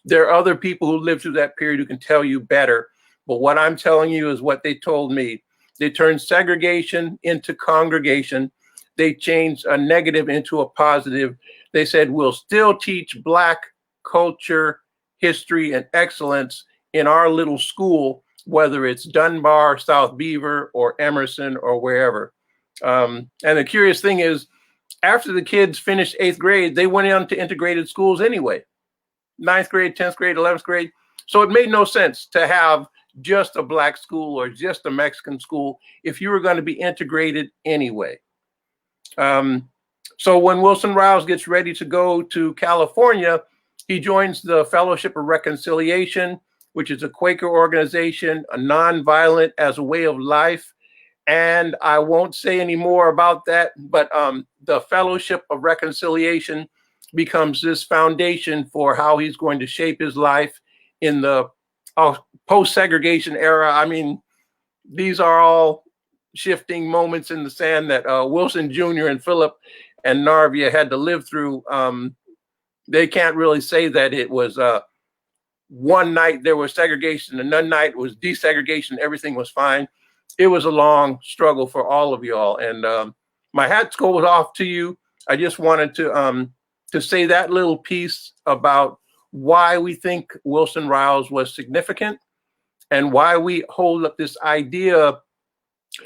There are other people who lived through that period who can tell you better. But what I'm telling you is what they told me. They turned segregation into congregation. They changed a negative into a positive. They said, we'll still teach Black culture, history, and excellence in our little school, whether it's Dunbar, South Beaver, or Emerson, or wherever. And the curious thing is, after the kids finished 8th grade, they went on to integrated schools anyway. 9th grade, 10th grade, 11th grade. So it made no sense to have just a Black school or just a Mexican school if you were going to be integrated anyway. So when Wilson Riles gets ready to go to California, he joins the Fellowship of Reconciliation, which is a Quaker organization, a nonviolent as a way of life. And I won't say any more about that, but the Fellowship of Reconciliation becomes this foundation for how he's going to shape his life in the post-segregation era. I mean, these are all shifting moments in the sand that Wilson Jr. and Philip and Narvia had to live through. They can't really say that it was one night there was segregation, another night was desegregation, everything was fine. It was a long struggle for all of y'all. And my hat goes off to you. I just wanted to say that little piece about why we think Wilson Riles was significant and why we hold up this idea,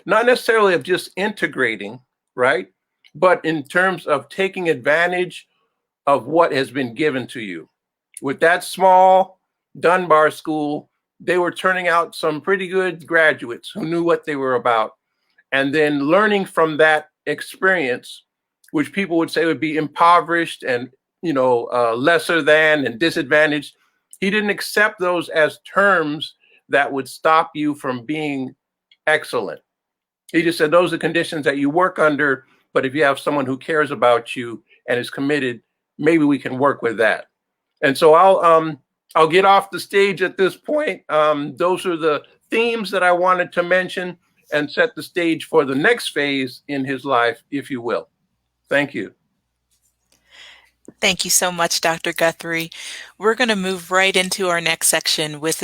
not necessarily of just integrating, right? But in terms of taking advantage of what has been given to you. With that small Dunbar school, they were turning out some pretty good graduates who knew what they were about. And then learning from that experience, which people would say would be impoverished and, lesser than and disadvantaged. He didn't accept those as terms that would stop you from being excellent. He just said, those are conditions that you work under, but if you have someone who cares about you and is committed, maybe we can work with that. And so I'll get off the stage at this point. Those are the themes that I wanted to mention and set the stage for the next phase in his life, if you will. Thank you. Thank you so much, Dr. Guthrie. We're going to move right into our next section, which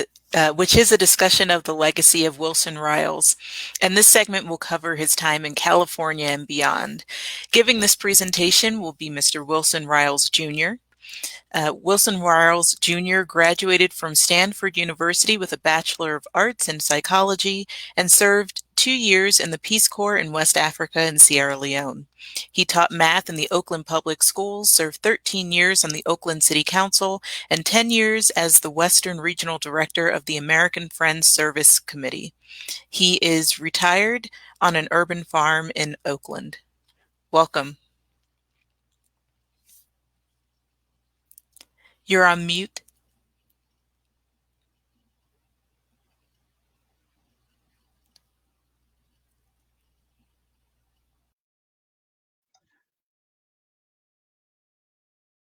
is a discussion of the legacy of Wilson Riles. And this segment will cover his time in California and beyond. Giving this presentation will be Mr. Wilson Riles, Jr. Wilson Riles Jr. graduated from Stanford University with a Bachelor of Arts in Psychology and served 2 years in the Peace Corps in West Africa and Sierra Leone. He taught math in the Oakland Public Schools, served 13 years on the Oakland City Council, and 10 years as the Western Regional Director of the American Friends Service Committee. He is retired on an urban farm in Oakland. Welcome. You're on mute.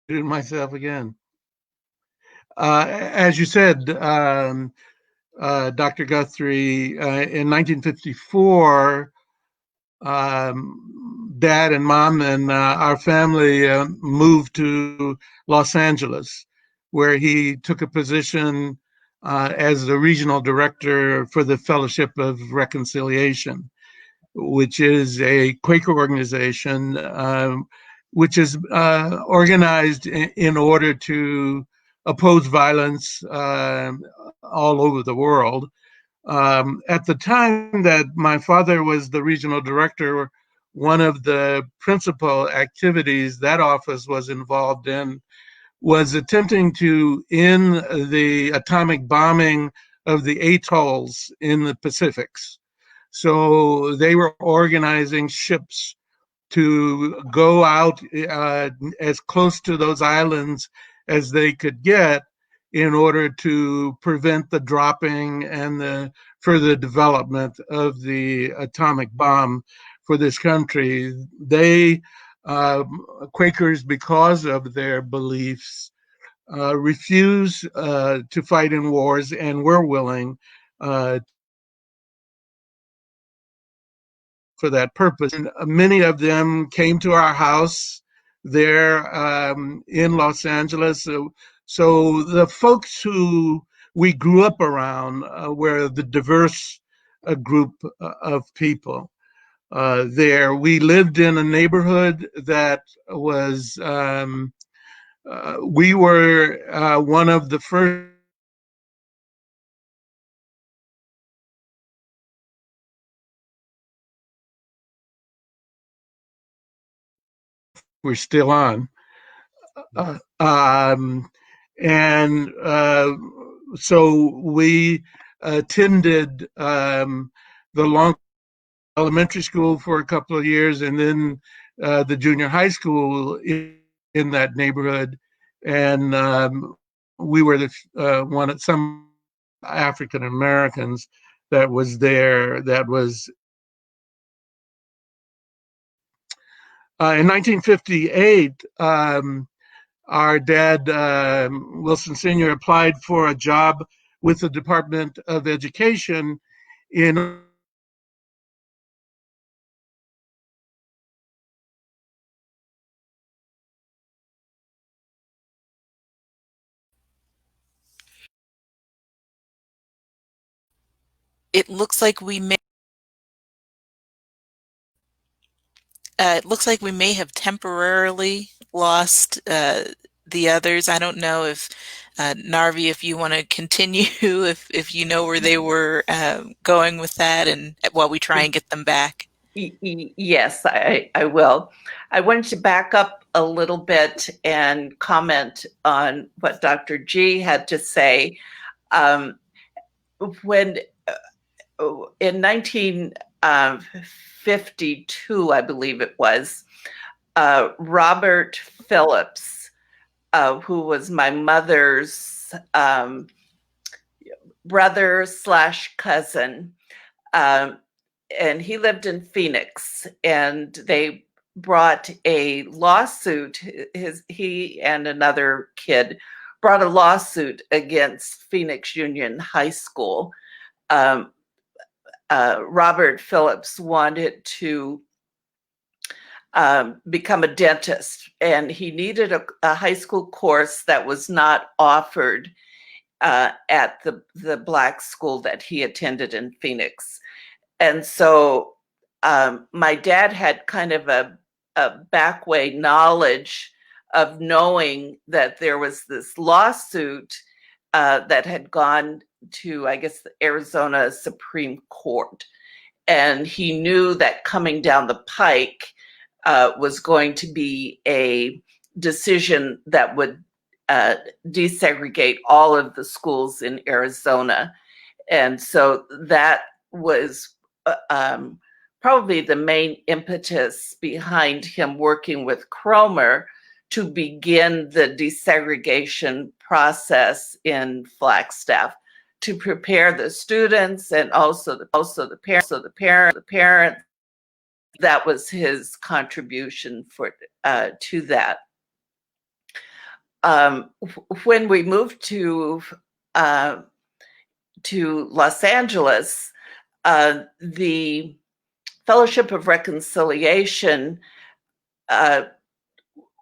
Myself again. As you said, Dr. Guthrie, in 1954, Dad and Mom and our family moved to Los Angeles, where he took a position as the regional director for the Fellowship of Reconciliation, which is a Quaker organization which is organized in order to oppose violence all over the world. At the time that my father was the regional director, one of the principal activities that office was involved in was attempting to end the atomic bombing of the atolls in the Pacifics. So they were organizing ships to go out as close to those islands as they could get in order to prevent the dropping and the further development of the atomic bomb for this country. They, Quakers, because of their beliefs, refuse to fight in wars and were willing for that purpose. And many of them came to our house there in Los Angeles. So the folks who we grew up around were the diverse group of people there. We lived in a neighborhood that was, we were one of the first. We're still on. And so we attended the Long Elementary School for a couple of years, and then the junior high school in that neighborhood. And we were the one of some African Americans that was there. That was in 1958. Our dad, Wilson Sr., applied for a job with the Department of Education in It looks like we may have temporarily lost the others. I don't know if Narvi, if you want to continue, if you know where they were going with that, and while we try and get them back. Yes, I will. I wanted to back up a little bit and comment on what Dr. G had to say. When in 1952, I believe it was, Robert Phillips, who was my mother's brother / cousin, and he lived in Phoenix, and they brought a lawsuit. He and another kid brought a lawsuit against Phoenix Union High School. Robert Phillips wanted to become a dentist, and he needed a high school course that was not offered at the Black school that he attended in Phoenix. And so my dad had kind of a backway knowledge of knowing that there was this lawsuit that had gone to, I guess, the Arizona Supreme Court. And he knew that coming down the pike was going to be a decision that would desegregate all of the schools in Arizona. And so that was probably the main impetus behind him working with Cromer to begin the desegregation process in Flagstaff, to prepare the students and also the parents. That was his contribution to that. When we moved to to Los Angeles, the Fellowship of Reconciliation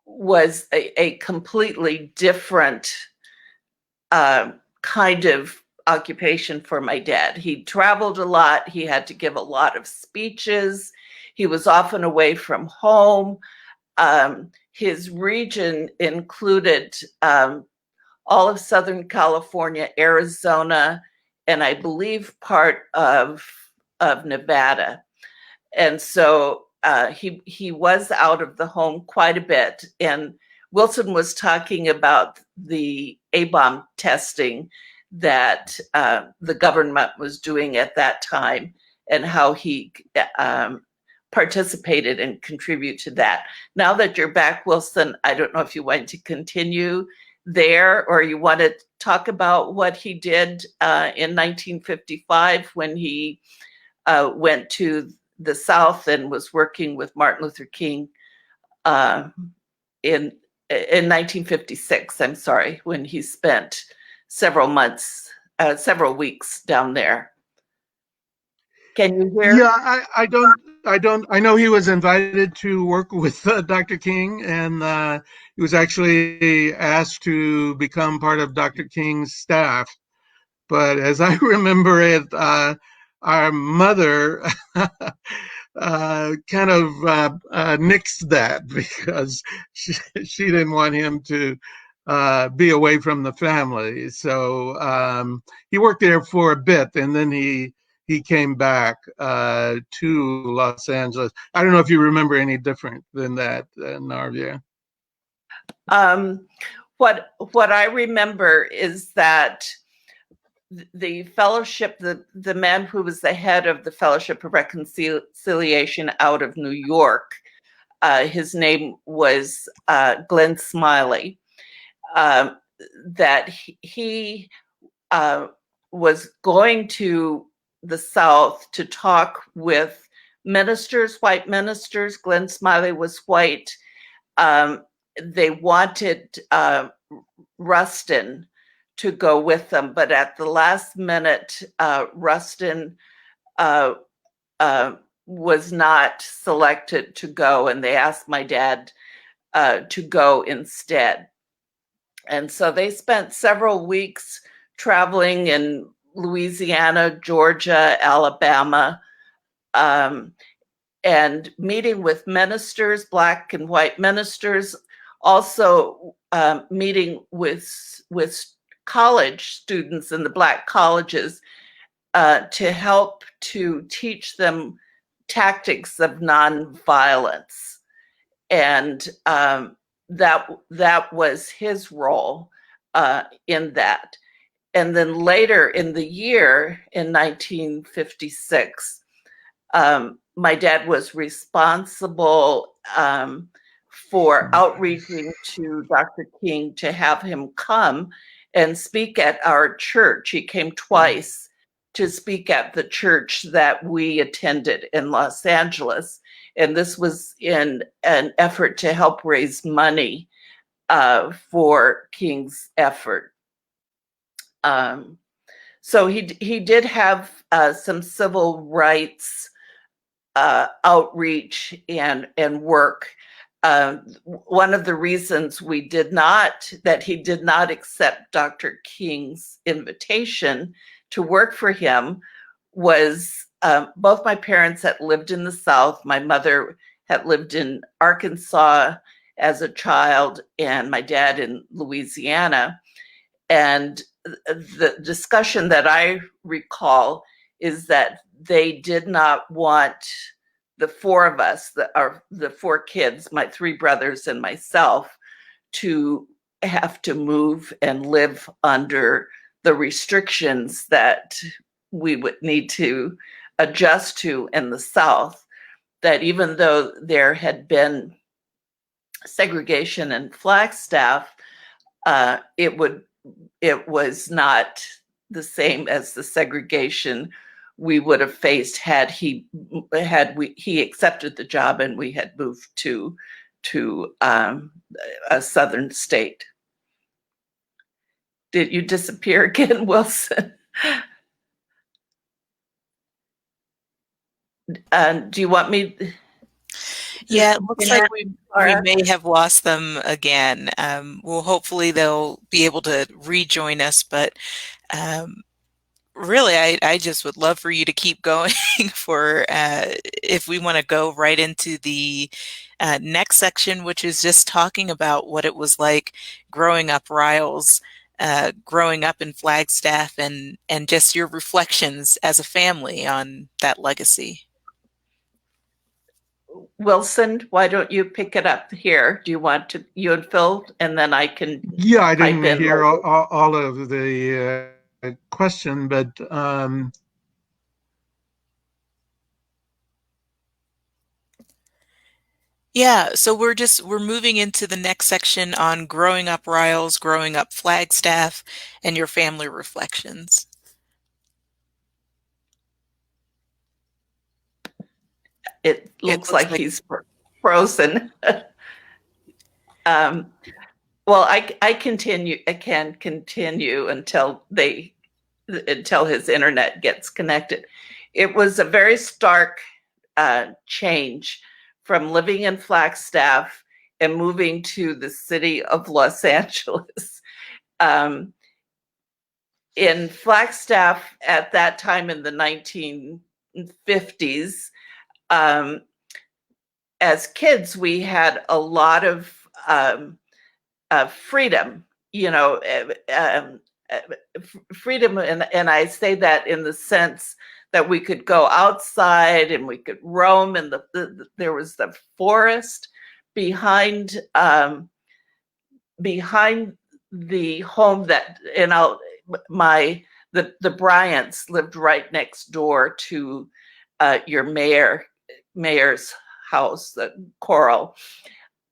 was a completely different kind of occupation for my dad. He traveled a lot. He had to give a lot of speeches. He was often away from home. His region included all of Southern California, Arizona, and I believe part of Nevada. And so he was out of the home quite a bit. And Wilson was talking about the A-bomb testing that the government was doing at that time and how he participated and contribute to that. Now that you're back, Wilson, I don't know if you want to continue there or you want to talk about what he did in 1955 when he went to the South and was working with Martin Luther King in 1956, I'm sorry, when he spent several months, several weeks down there. Can you hear? Yeah, I know he was invited to work with Dr. King, and he was actually asked to become part of Dr. King's staff. But as I remember it, our mother kind of nixed that because she didn't want him to be away from the family. So he worked there for a bit, and then he came back to Los Angeles. I don't know if you remember any different than that, Narvia. What I remember is that the fellowship, the man who was the head of the Fellowship of Reconciliation out of New York, his name was Glenn Smiley, that he was going to the South to talk with ministers, white ministers. Glenn Smiley was white. They wanted Rustin to go with them, but at the last minute, Rustin was not selected to go, and they asked my dad to go instead. And so they spent several weeks traveling in Louisiana, Georgia, Alabama, and meeting with ministers, Black and white ministers, also meeting with college students in the Black colleges to help to teach them tactics of nonviolence. And that was his role in that. And then later in the year, in 1956, my dad was responsible for outreaching to Dr. King to have him come and speak at our church. He came twice to speak at the church that we attended in Los Angeles. And this was in an effort to help raise money for King's effort. So he did have some civil rights outreach and work. One of the reasons he did not accept Dr. King's invitation to work for him was both my parents had lived in the South. My mother had lived in Arkansas as a child, and my dad in Louisiana. And the discussion that I recall is that they did not want the four of us, the four kids, my three brothers and myself, to have to move and live under the restrictions that we would need to adjust to in the South. That even though there had been segregation in Flagstaff, it was not the same as the segregation we would have faced had he accepted the job and we had moved to a southern state. Did you disappear again, Wilson? Do you want me? Yeah, it looks like we may have lost them again. Well, hopefully they'll be able to rejoin us, but really, I just would love for you to keep going for if we want to go right into the next section, which is just talking about what it was like growing up Riles, growing up in Flagstaff, and just your reflections as a family on that legacy. Wilson, why don't you pick it up here? Do you want to, you and Phil, and then I can. Yeah, I didn't hear all of the question, but yeah, so we're moving into the next section on growing up Riles, growing up Flagstaff, and your family reflections. It looks like he's frozen. Well, I can continue until his internet gets connected. It was a very stark change from living in Flagstaff and moving to the city of Los Angeles. In Flagstaff at that time in the 1950s, as kids, we had a lot of freedom, freedom. And I say that in the sense that we could go outside and we could roam, and there was the forest behind the home that, the Bryants lived right next door to your mayor's house, the Coral.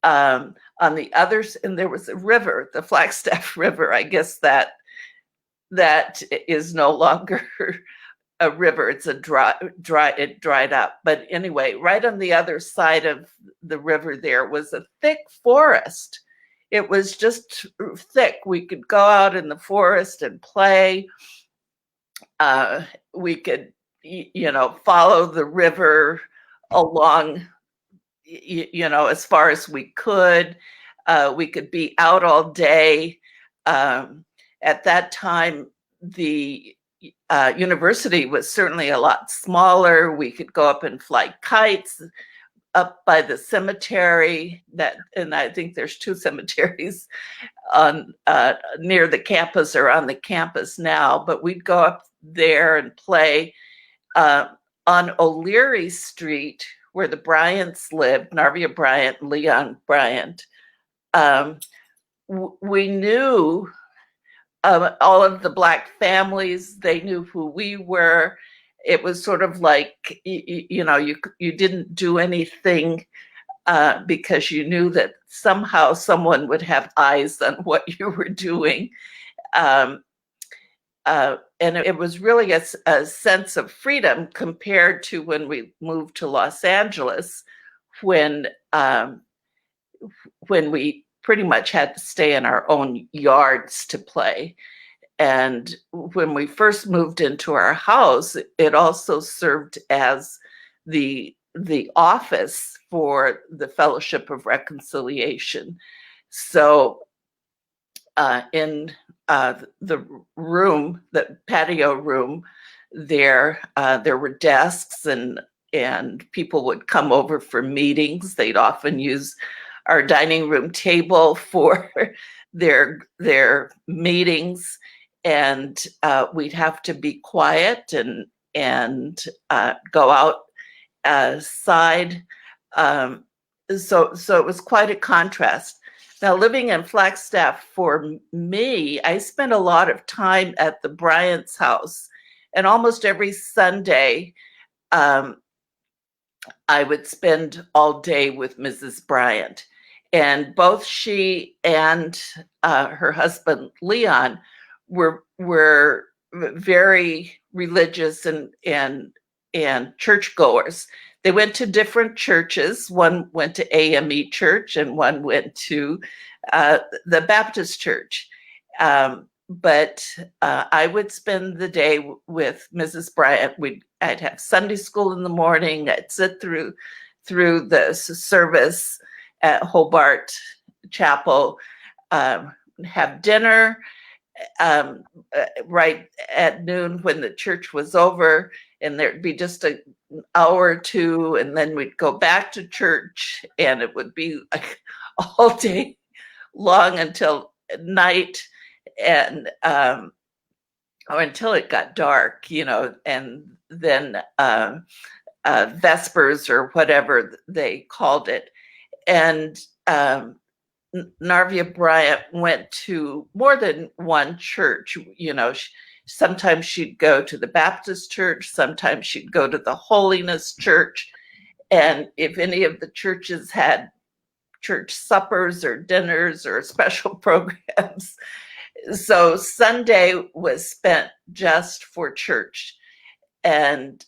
On the others, and there was a river, the Flagstaff River. I guess that is no longer a river. It's it dried up. But anyway, right on the other side of the river there was a thick forest. It was just thick. We could go out in the forest and play. We could, follow the river along, as far as we could. We could be out all day. At that time, the university was certainly a lot smaller. We could go up and fly kites up by the cemetery, and I think there's 2 cemeteries on near the campus or on the campus now, but we'd go up there and play on O'Leary Street, where the Bryants lived, Narvia Bryant, Leon Bryant. We knew all of the Black families. They knew who we were. It was sort of like, you didn't do anything because you knew that somehow someone would have eyes on what you were doing. And it was really a sense of freedom compared to when we moved to Los Angeles, when we pretty much had to stay in our own yards to play. And when we first moved into our house, it also served as the office for the Fellowship of Reconciliation. So in the room, the patio room, there were desks, and people would come over for meetings. They'd often use our dining room table for their meetings, and we'd have to be quiet and go outside. So it was quite a contrast. Now, living in Flagstaff, for me, I spent a lot of time at the Bryant's house, and almost every Sunday, I would spend all day with Mrs. Bryant. And both she and her husband, Leon, were very religious and churchgoers. They went to different churches. One went to AME Church and one went to the Baptist Church. but I would spend the day with Mrs. Bryant. I'd have Sunday school in the morning. I'd sit through the service at Hobart Chapel, have dinner right at noon when the church was over, and there'd be just an hour or two, and then we'd go back to church, and it would be like all day long until night, and or until it got dark, and then Vespers or whatever they called it. And Narvia Bryant went to more than one church. Sometimes she'd go to the Baptist church, sometimes she'd go to the Holiness Church. And if any of the churches had church suppers or dinners or special programs, so Sunday was spent just for church. And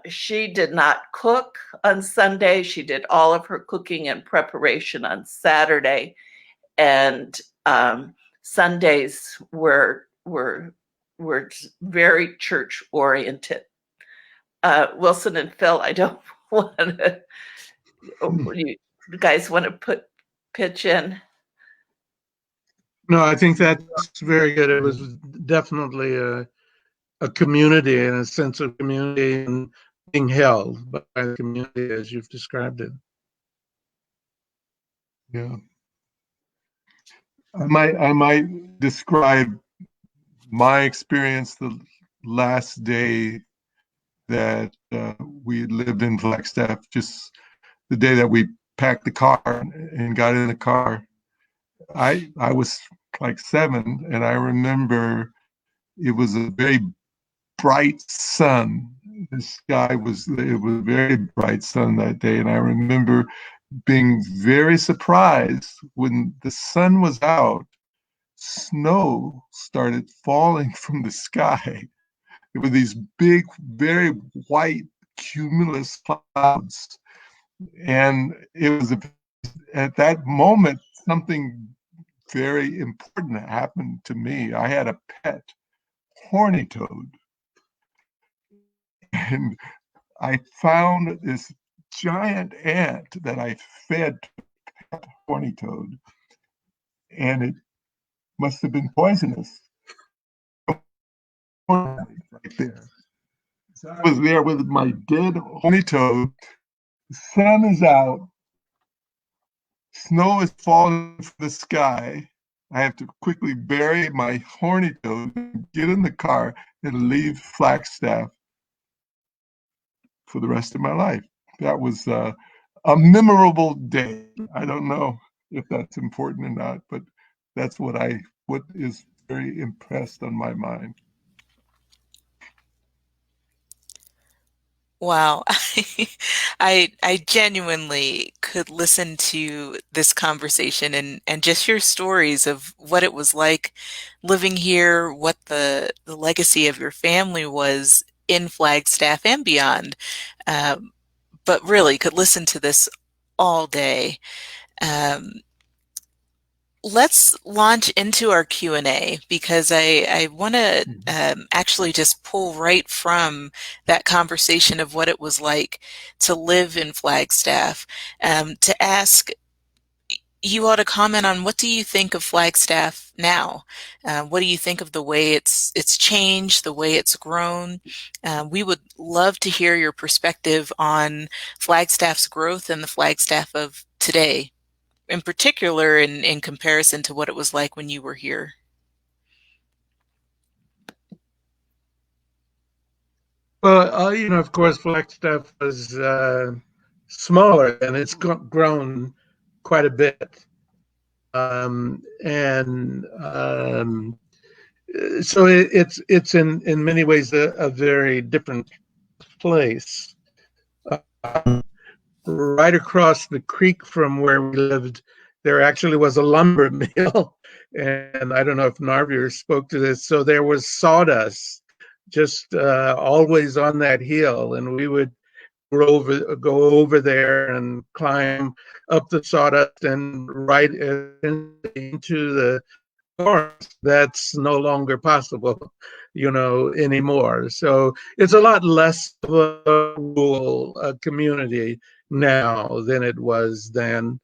she did not cook on Sunday. She did all of her cooking and preparation on Saturday. And Sundays were very church oriented. Wilson and Phil, I don't want to, you guys want to pitch in? No, I think that's very good. It was definitely a community and a sense of community and being held by the community as you've described it. Yeah. I might describe my experience the last day that we lived in Flagstaff, just the day that we packed the car and got in the car. I was like 7, and I remember it was a very bright sun. The sky it was a very bright sun that day, and I remember being very surprised when the sun was out. Snow started falling from the sky. There were these big, very white cumulus clouds, and it was at that moment something very important happened to me. I had a pet horny toad, and I found this giant ant that I fed to pet horny toad, and it must have been poisonous. Right there. So I was there with my dead horny toad. The sun is out. Snow is falling from the sky. I have to quickly bury my horny toad, get in the car, and leave Flagstaff for the rest of my life. That was a memorable day. I don't know if that's important or not, but that's what is very impressed on my mind. Wow. I genuinely could listen to this conversation and just hear stories of what it was like living here, what the legacy of your family was in Flagstaff and beyond. But really could listen to this all day. Let's launch into our Q&A, because I want to actually just pull right from that conversation of what it was like to live in Flagstaff, to ask you all to comment on, what do you think of Flagstaff now? What do you think of the way it's changed, the way it's grown? We would love to hear your perspective on Flagstaff's growth and the Flagstaff of today, in particular in comparison to what it was like when you were here. Well, of course, Flagstaff was smaller, and it's grown quite a bit. So it's in many ways a very different place. Right across the creek from where we lived, there actually was a lumber mill, and I don't know if Narvia spoke to this. So there was sawdust just always on that hill, and we would go over there and climb up the sawdust and right into the course, that's no longer possible, anymore. So it's a lot less of a rural community now than it was then.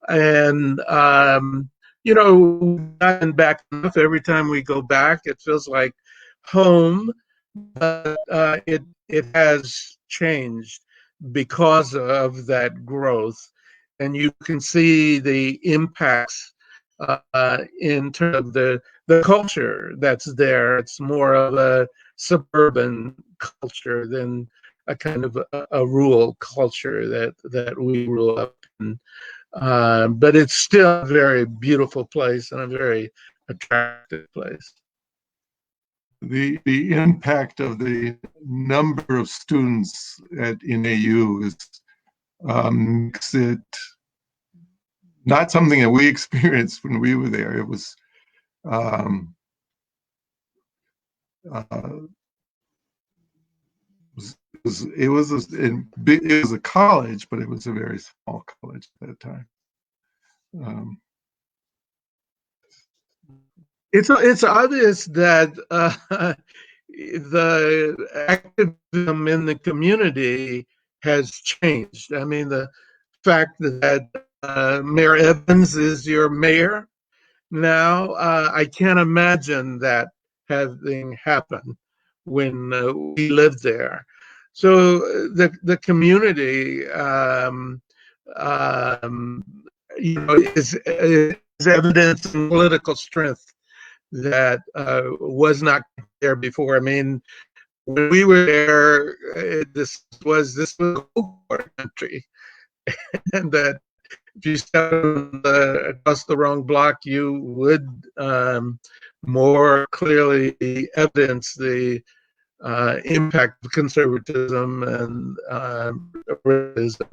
And, gotten back enough. Every time we go back, it feels like home, but it has changed because of that growth. And you can see the impacts in terms of the culture that's there. It's more of a suburban culture than a kind of a rural culture that we grew up in. But it's still a very beautiful place and a very attractive place. The impact of the number of students at NAU makes it not something that we experienced when we were there. It was it was a college, but it was a very small college at that time. It's obvious that the activism in the community has changed. I mean, the fact that Mayor Evans is your mayor now, I can't imagine that having happened when we lived there. So the community, is evidence of political strength that was not there before. I mean, when we were there, this was a war country, and that if you stepped across the wrong block, you would more clearly evidence the impact of conservatism and racism.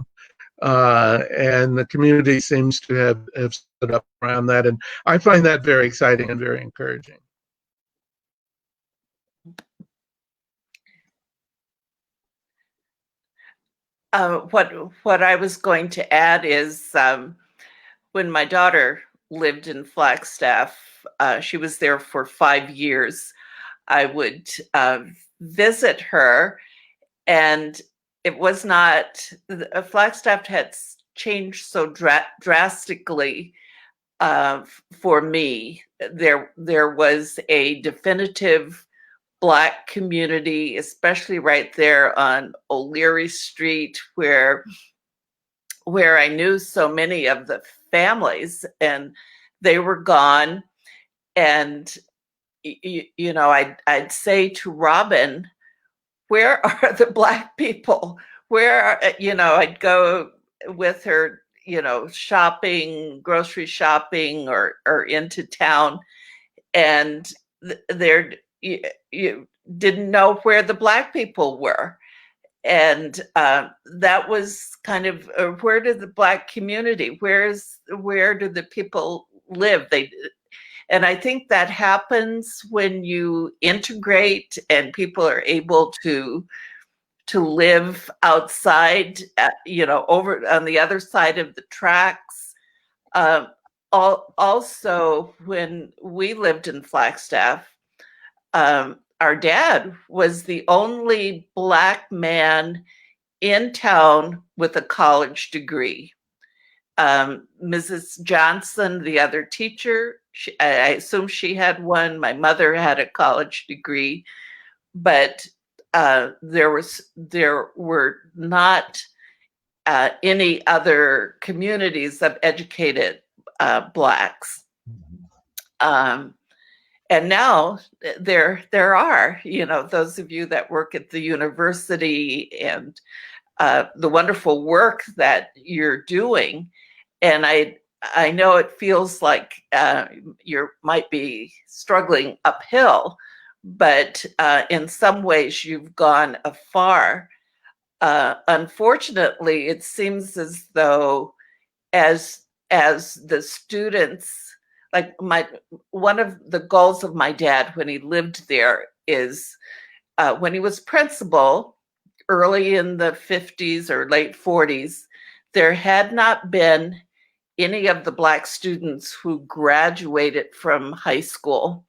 And the community seems to have stood up around that. And I find that very exciting and very encouraging. What I was going to add is when my daughter lived in Flagstaff, she was there for 5 years. I would visit her, and it was not, Flagstaff had changed so drastically for me. There was a definitive Black community, especially right there on O'Leary Street, where I knew so many of the families, and they were gone. And I'd say to Robin, where are the Black people? I'd go with her, shopping, grocery shopping, or into town, and there you didn't know where the Black people were. And that was kind of where did the Black community, where do the people live? And I think that happens when you integrate and people are able to live outside, over on the other side of the tracks. Also, when we lived in Flagstaff, our dad was the only Black man in town with a college degree. Mrs. Johnson, the other teacher, I assume she had one. My mother had a college degree, but there were not any other communities of educated Blacks. And now there are, those of you that work at the university and the wonderful work that you're doing. And I know it feels like you might be struggling uphill, but in some ways you've gone afar. Unfortunately, it seems as though as the students, like one of the goals of my dad when he lived there is when he was principal early in the 50s or late 40s, there had not been any of the Black students who graduated from high school.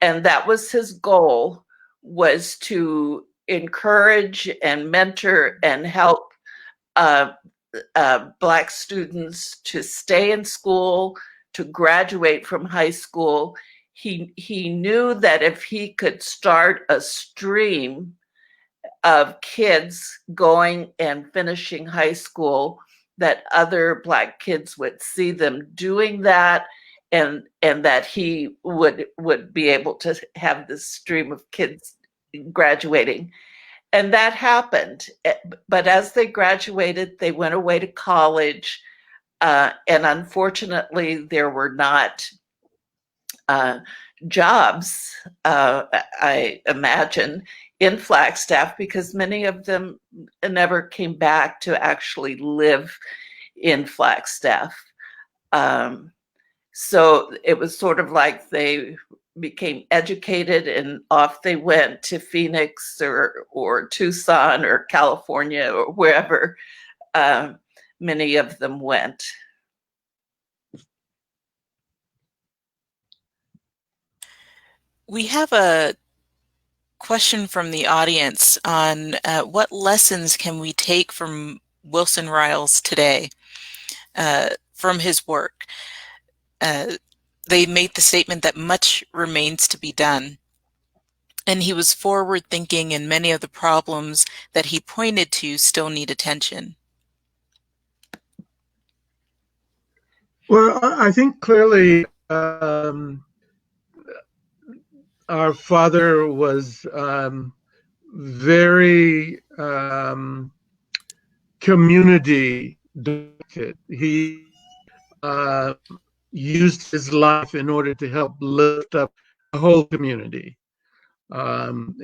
And that was his goal, was to encourage and mentor and help Black students to stay in school, to graduate from high school. He knew that if he could start a stream of kids going and finishing high school, that other Black kids would see them doing that, and that he would be able to have this stream of kids graduating. And that happened. But as they graduated, they went away to college. And unfortunately, there were not jobs, I imagine, in Flagstaff, because many of them never came back to actually live in Flagstaff. So it was sort of like they became educated and off they went to Phoenix or Tucson or California or wherever many of them went. We have a question from the audience on what lessons can we take from Wilson Riles today from his work. They made the statement that much remains to be done, and he was forward-thinking, and many of the problems that he pointed to still need attention. Well, I think clearly our father was very community directed. He used his life in order to help lift up the whole community.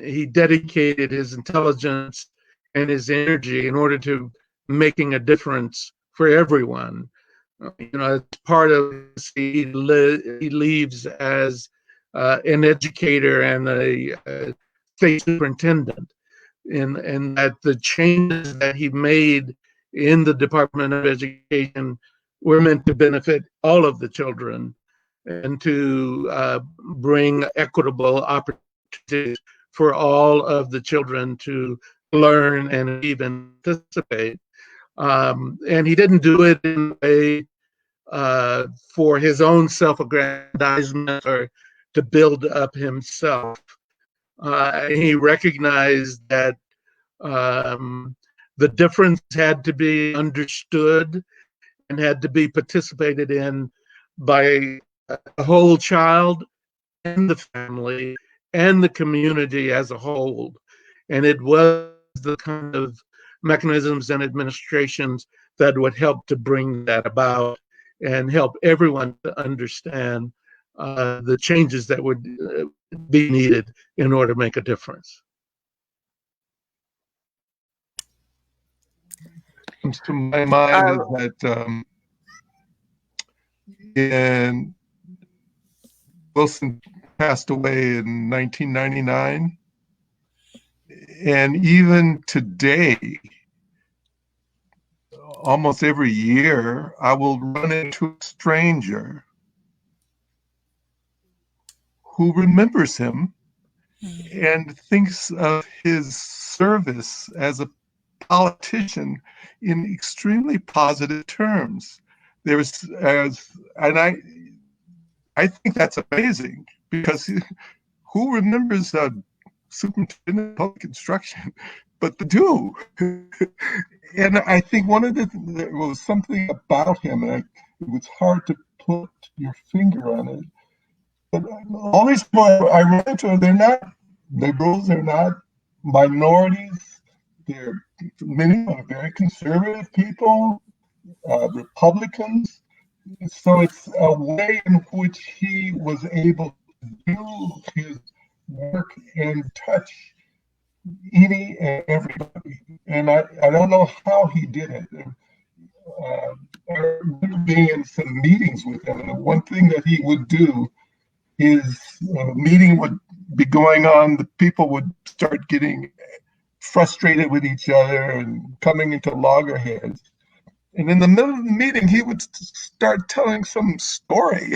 He dedicated his intelligence and his energy in order to making a difference for everyone. As part of this, he leaves as an educator and a state superintendent, and that the changes that he made in the Department of Education were meant to benefit all of the children and to bring equitable opportunities for all of the children to learn and even participate. And he didn't do it in a for his own self-aggrandizement or to build up himself. He recognized that the difference had to be understood and had to be participated in by the whole child and the family and the community as a whole. And it was the kind of mechanisms and administrations that would help to bring that about and help everyone to understand the changes that would be needed in order to make a difference. Comes to my mind is that and Wilson passed away in 1999, and even today, almost every year, I will run into a stranger who remembers him and thinks of his service as a politician in extremely positive terms. I think that's amazing, because who remembers a superintendent of public instruction but the do? And I think there was something about him, and it was hard to put your finger on it. But all these people I ran into, they're not liberals, they're not minorities. Many are very conservative people, Republicans. So it's a way in which he was able to do his work and touch any and everybody. And I don't know how he did it. I remember being in some meetings with him, and one thing that he would do is a meeting would be going on, the people would start getting frustrated with each other and coming into loggerheads. And in the middle of the meeting, he would start telling some story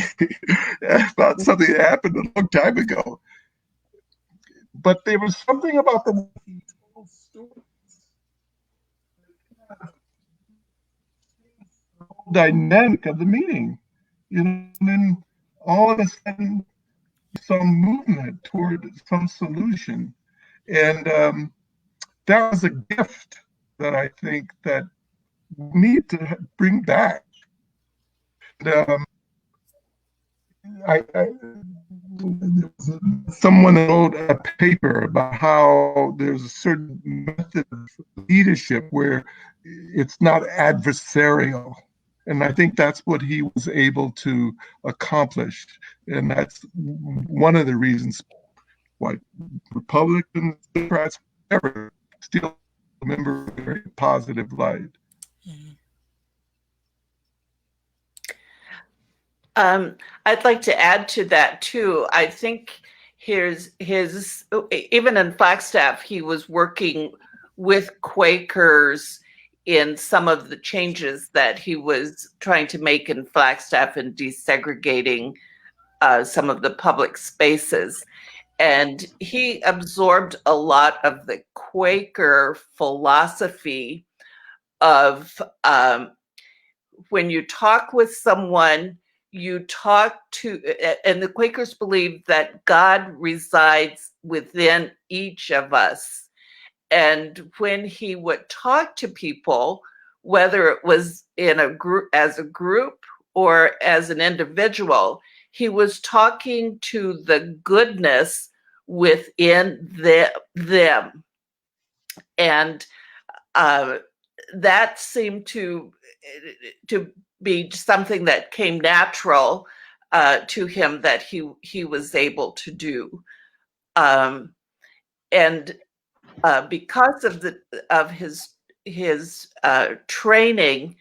about something that happened a long time ago. But there was something about the way he told stories, the whole dynamic of the meeting. And then all of a sudden, some movement toward some solution. And that was a gift that I think that we need to bring back. And, someone wrote a paper about how there's a certain method of leadership where it's not adversarial. And I think that's what he was able to accomplish. And that's one of the reasons why Republicans, Democrats, whatever, still remember a very positive light. I'd like to add to that too. I think his even in Flagstaff, he was working with Quakers in some of the changes that he was trying to make in Flagstaff and desegregating some of the public spaces. And he absorbed a lot of the Quaker philosophy of when you talk with someone, you talk to, and the Quakers believe that God resides within each of us. And when he would talk to people, whether it was in a group, as a group or as an individual, he was talking to the goodness within them. And that seemed to be something that came natural to him, that he was able to do, and because of his training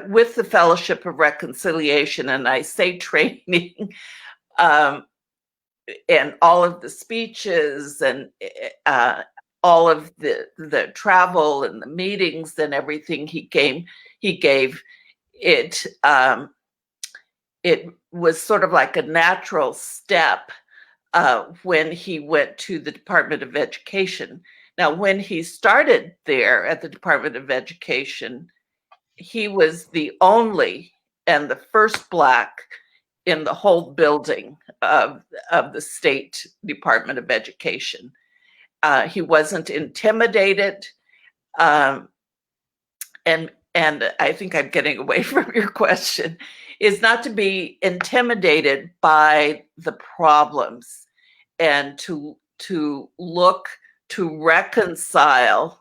with the Fellowship of Reconciliation, and I say training, and all of the speeches and all of the travel and the meetings and everything he gave, it was sort of like a natural step when he went to the Department of Education. Now, when he started there at the Department of Education, he was the only and the first Black in the whole building of the State Department of Education. He wasn't intimidated, and I think I'm getting away from your question, is not to be intimidated by the problems, and to look to reconcile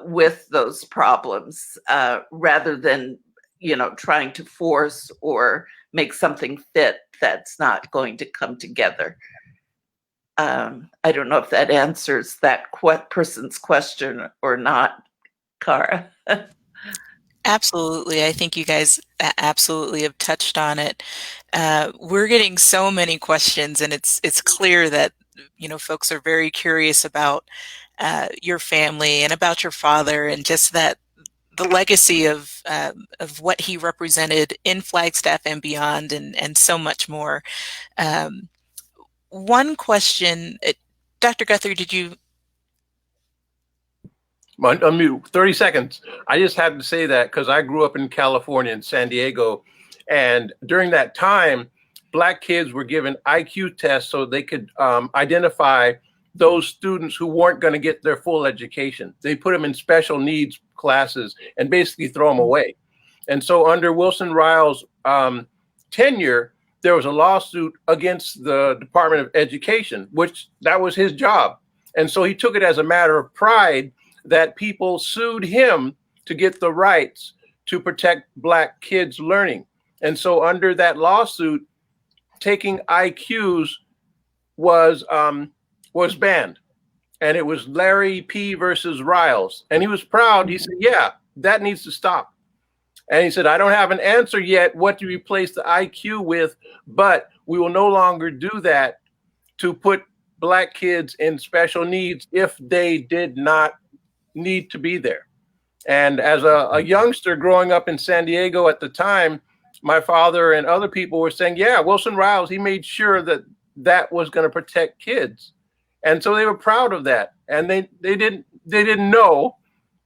with those problems rather than, trying to force or make something fit that's not going to come together. I don't know if that answers that person's question or not, Cara. Absolutely. I think you guys absolutely have touched on it. We're getting so many questions, and it's clear that, folks are very curious about your family and about your father, and just that the legacy of what he represented in Flagstaff and beyond, and so much more. One question, Dr. Guthrie, did you? Unmute, 30 seconds. I just had to say that because I grew up in California, in San Diego. And during that time, Black kids were given IQ tests so they could identify those students who weren't going to get their full education. They put them in special needs classes and basically throw them away. And so under Wilson Riles' tenure, there was a lawsuit against the Department of Education, which that was his job. And so he took it as a matter of pride that people sued him to get the rights to protect Black kids' learning. And so under that lawsuit, taking IQs was banned. And it was Larry P. versus Riles. And he was proud. He said, yeah, that needs to stop. And he said, I don't have an answer yet what to replace the IQ with, but we will no longer do that to put Black kids in special needs if they did not need to be there. And as a youngster growing up in San Diego at the time, my father and other people were saying, yeah, Wilson Riles, he made sure that that was going to protect kids. And so they were proud of that. And they didn't know,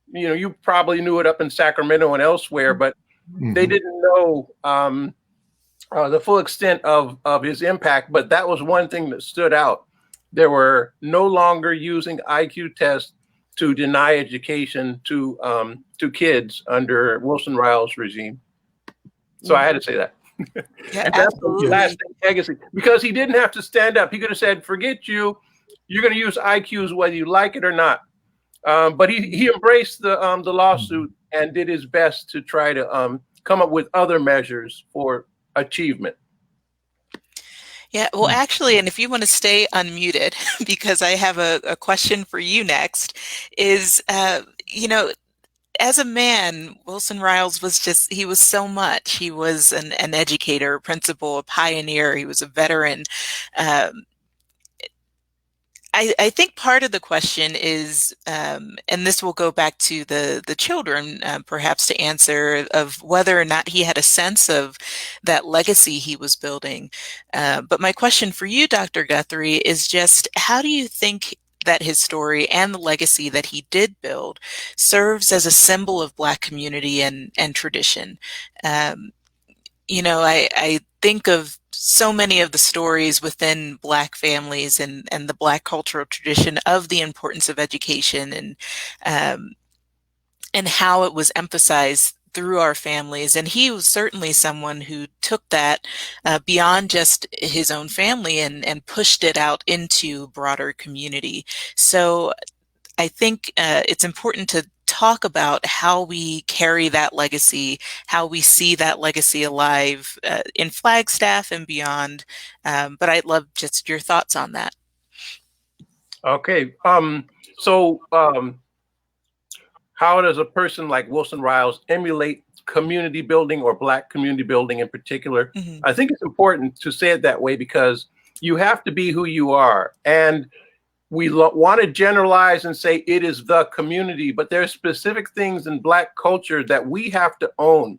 you know, you probably knew it up in Sacramento and elsewhere, but they didn't know the full extent of his impact. But that was one thing that stood out. There were no longer using IQ tests to deny education to kids under Wilson Riles' regime. So I had to say that. Yeah, And that's absolutely. the lasting legacy, because he didn't have to stand up. He could have said, forget you, you're going to use IQs whether you like it or not. But he embraced the lawsuit and did his best to try to come up with other measures for achievement. Yeah, well, actually, and if you want to stay unmuted, because I have a question for you next, is, you know, as a man, Wilson Riles was just, he was so much. He was an educator, a principal, a pioneer. He was a veteran. I think part of the question is, and this will go back to the children, perhaps to answer, of whether or not he had a sense of that legacy he was building. But my question for you, Dr. Guthrie, is just, how do you think that his story and the legacy that he did build serves as a symbol of Black community and tradition? You know, I think of so many of the stories within Black families and the Black cultural tradition of the importance of education and how it was emphasized through our families. And he was certainly someone who took that beyond just his own family and pushed it out into broader community. So I think it's important to talk about how we carry that legacy, how we see that legacy alive in Flagstaff and beyond. But I'd love just your thoughts on that. Okay. How does a person like Wilson Riles emulate community building, or Black community building in particular? Mm-hmm. I think it's important to say it that way, because you have to be who you are. And we want to generalize and say it is the community, but there's specific things in Black culture that we have to own.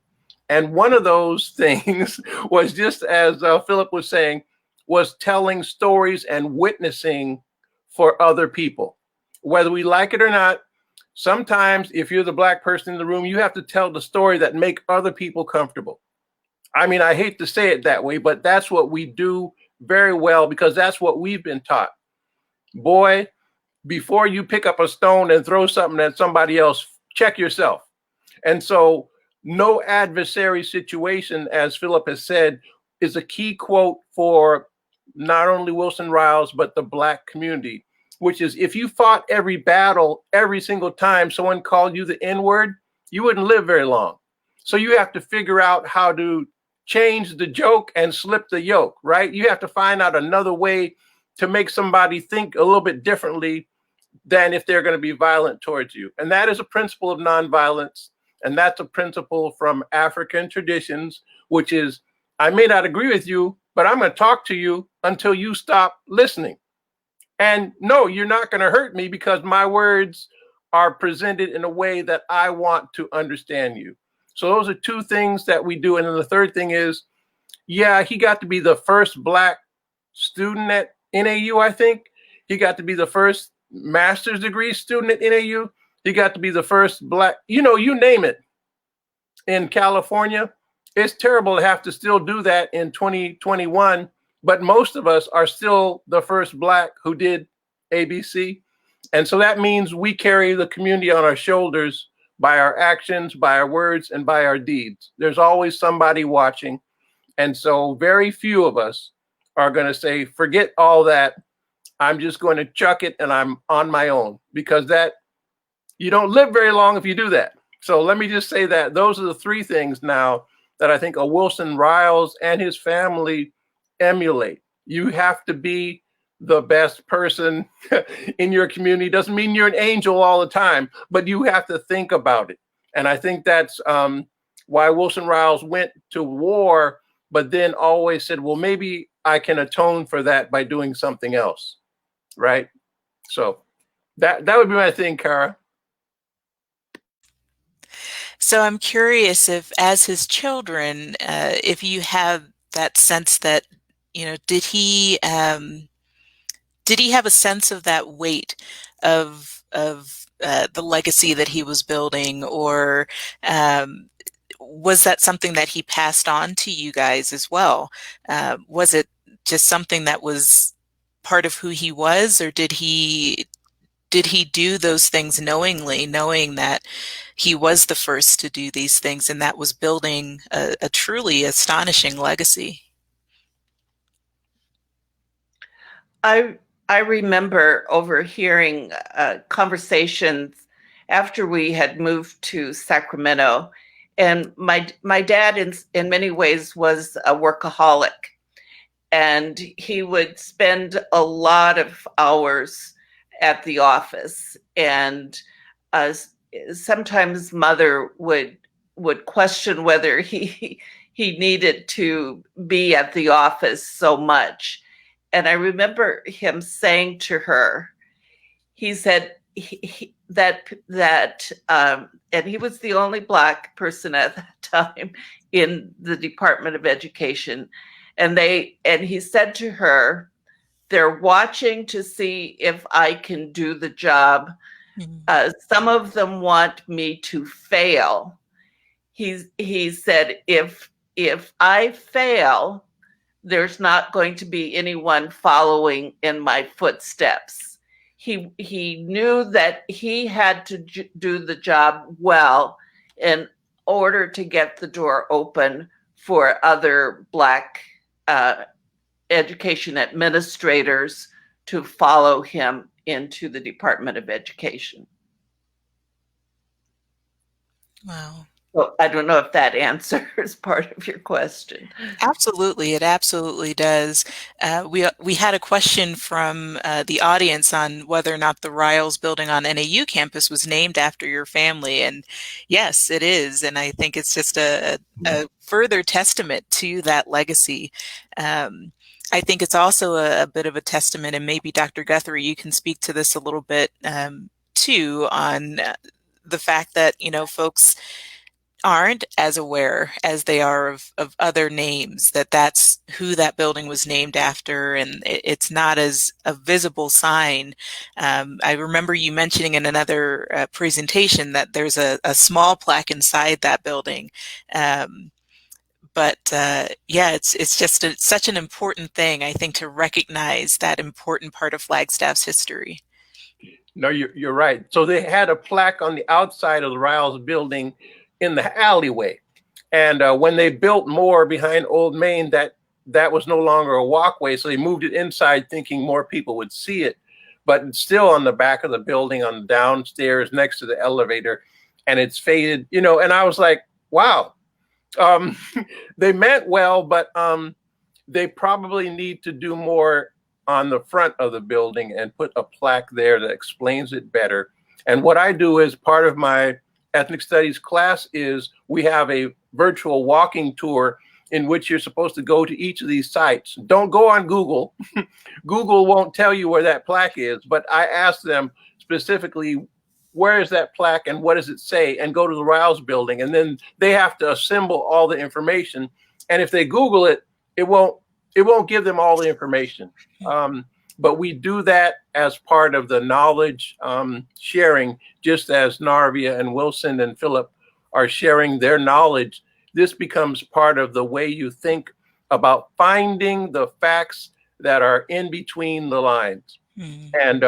And one of those things was, just as Philip was saying, was telling stories and witnessing for other people. Whether we like it or not, sometimes if you're the Black person in the room, you have to tell the story that make other people comfortable. I mean, I hate to say it that way, but that's what we do very well, because that's what we've been taught. Boy, before you pick up a stone and throw something at somebody else, check yourself. And so no adversary situation, as Philip has said, is a key quote for not only Wilson Riles, but the Black community, which is, if you fought every battle every single time someone called you the N-word, you wouldn't live very long. So you have to figure out how to change the joke and slip the yoke, right? You have to find out another way to make somebody think a little bit differently than if they're going to be violent towards you. And that is a principle of nonviolence. And that's a principle from African traditions, which is, I may not agree with you, but I'm going to talk to you until you stop listening. And no, you're not going to hurt me, because my words are presented in a way that I want to understand you. So those are two things that we do. And then the third thing is, yeah, he got to be the first Black student at NAU, I think. He got to be the first master's degree student at NAU. He got to be the first Black, you know, you name it, in California. It's terrible to have to still do that in 2021, but most of us are still the first Black who did ABC. And so that means we carry the community on our shoulders by our actions, by our words, and by our deeds. There's always somebody watching. And so very few of us are going to say, forget all that, I'm just going to chuck it and I'm on my own, because that, you don't live very long if you do that. So let me just say that those are the three things now that I think a Wilson Riles and his family emulate. You have to be the best person in your community. Doesn't mean you're an angel all the time, but you have to think about it. And I think that's why Wilson Riles went to war, but then always said, well, maybe I can atone for that by doing something else, right? So that would be my thing, Kara. So I'm curious if, as his children, if you have that sense that, did he have a sense of that weight of the legacy that he was building, or was that something that he passed on to you guys as well? Was it just something that was part of who he was, or did he do those things knowingly, knowing that he was the first to do these things, and that was building a truly astonishing legacy? I remember overhearing conversations after we had moved to Sacramento, and my dad in many ways was a workaholic, and he would spend a lot of hours at the office, and sometimes mother would question whether he needed to be at the office so much. And I remember him saying to her, he said and he was the only Black person at that time in the Department of Education, and he said to her, they're watching to see if I can do the job. Mm-hmm. Some of them want me to fail. He said, if I fail, there's not going to be anyone following in my footsteps. He knew that he had to do the job well in order to get the door open for other Black education administrators to follow him into the Department of Education. Wow. Well, I don't know if that answers part of your question. Absolutely, it absolutely does. We had a question from the audience on whether or not the Riles building on NAU campus was named after your family, and yes, it is. And I think it's just a further testament to that legacy. I think it's also a bit of a testament, and maybe Dr. Guthrie, you can speak to this a little bit too, on the fact that, folks aren't as aware as they are of other names, that's who that building was named after, and it's not as a visible sign. I remember you mentioning in another presentation that there's a small plaque inside that building. But yeah, it's just such an important thing, I think, to recognize that important part of Flagstaff's history. No, you're right. So they had a plaque on the outside of the Riles building in the alleyway. And when they built more behind Old Main, that was no longer a walkway. So they moved it inside thinking more people would see it. But it's still on the back of the building, on the downstairs next to the elevator. And it's faded, and I was like, wow. They meant well, but they probably need to do more on the front of the building and put a plaque there that explains it better. And what I do as part of my ethnic studies class is we have a virtual walking tour in which you're supposed to go to each of these sites. Don't go on Google. Google won't tell you where that plaque is, but I ask them specifically, where is that plaque and what does it say? And go to the Riles building. And then they have to assemble all the information. And if they Google it, it won't give them all the information. But we do that as part of the knowledge sharing, just as Narvia and Wilson and Philip are sharing their knowledge. This becomes part of the way you think about finding the facts that are in between the lines. Mm-hmm. And,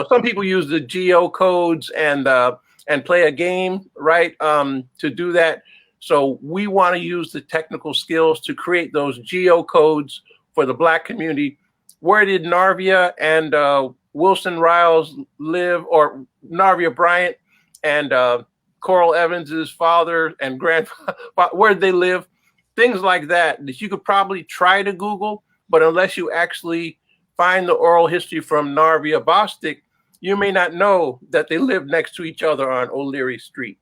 some people use the geocodes and play a game, right, to do that. So we want to use the technical skills to create those geocodes for the Black community. Where did Narvia and Wilson Riles live, or Narvia Bryant and Coral Evans's father and grandfather, where did they live? Things like that you could probably try to Google, but unless you actually find the oral history from Narvia Bostick, you may not know that they lived next to each other on O'Leary Street,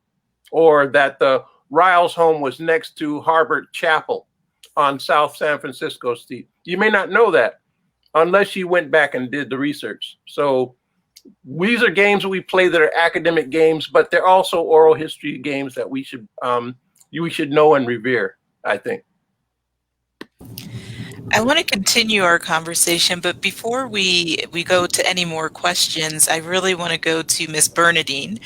or that the Riles home was next to Harbert Chapel on South San Francisco Street. You may not know that unless you went back and did the research. So these are games that we play that are academic games, but they're also oral history games that we should know and revere, I think. I want to continue our conversation, but before we go to any more questions, I really want to go to Ms. Bernadine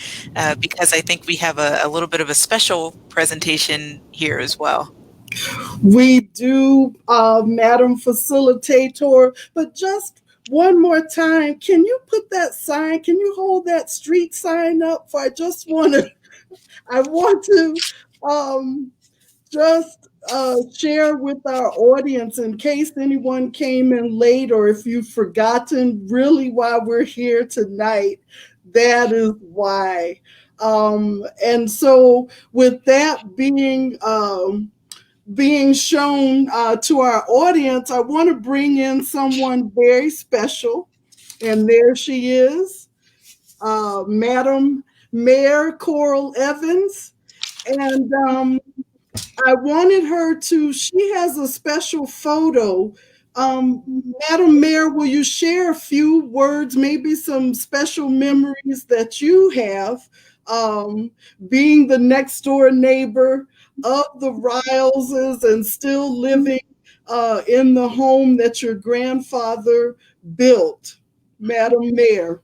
because I think we have a little bit of a special presentation here as well. We do, Madam Facilitator, but just one more time, can you put that sign, can you hold that street sign up? For I want to just share with our audience in case anyone came in late or if you've forgotten really why we're here tonight, that is why. And so with that being shown to our audience, I want to bring in someone very special. And there she is, Madam Mayor Coral Evans. And I wanted her to, she has a special photo. Madam Mayor, will you share a few words, maybe some special memories that you have, being the next door neighbor of the Rileses and still living in the home that your grandfather built? Madam Mayor.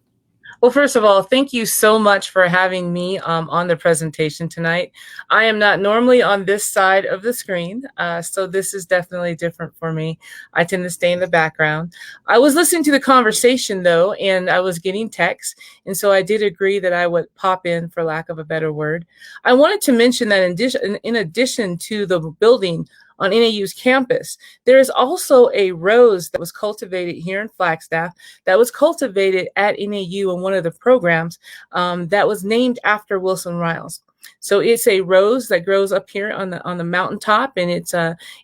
Well, first of all, thank you so much for having me on the presentation tonight. I am not normally on this side of the screen, so this is definitely different for me. I tend to stay in the background. I was listening to the conversation, though, and I was getting texts, and so I did agree that I would pop in, for lack of a better word. I wanted to mention that in addition to the building on NAU's campus, there is also a rose that was cultivated here in Flagstaff that was cultivated at NAU in one of the programs that was named after Wilson Riles. So it's a rose that grows up here on the mountaintop, and it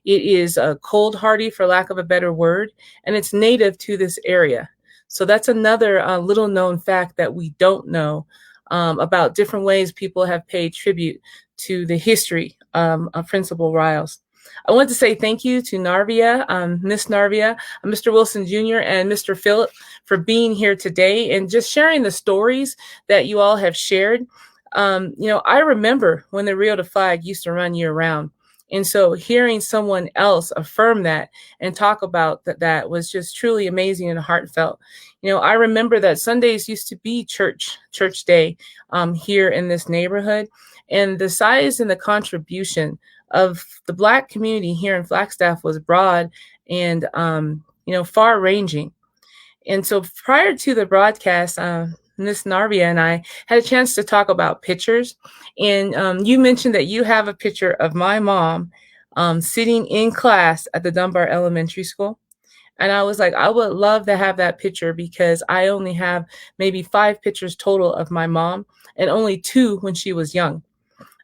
is cold hardy, for lack of a better word, and it's native to this area. So that's another little known fact that we don't know about different ways people have paid tribute to the history of Principal Riles. I want to say thank you to Narvia, Miss Narvia, Mr. Wilson Jr., and Mr. Phillip for being here today and just sharing the stories that you all have shared. I remember when the Rio to Flag used to run year round. And so hearing someone else affirm that and talk about that was just truly amazing and heartfelt. I remember that Sundays used to be church day here in this neighborhood, and the size and the contribution of the Black community here in Flagstaff was broad and, far ranging. And so prior to the broadcast, Ms. Narvia and I had a chance to talk about pictures. And you mentioned that you have a picture of my mom sitting in class at the Dunbar Elementary School. And I was like, I would love to have that picture because I only have maybe 5 pictures total of my mom and only 2 when she was young.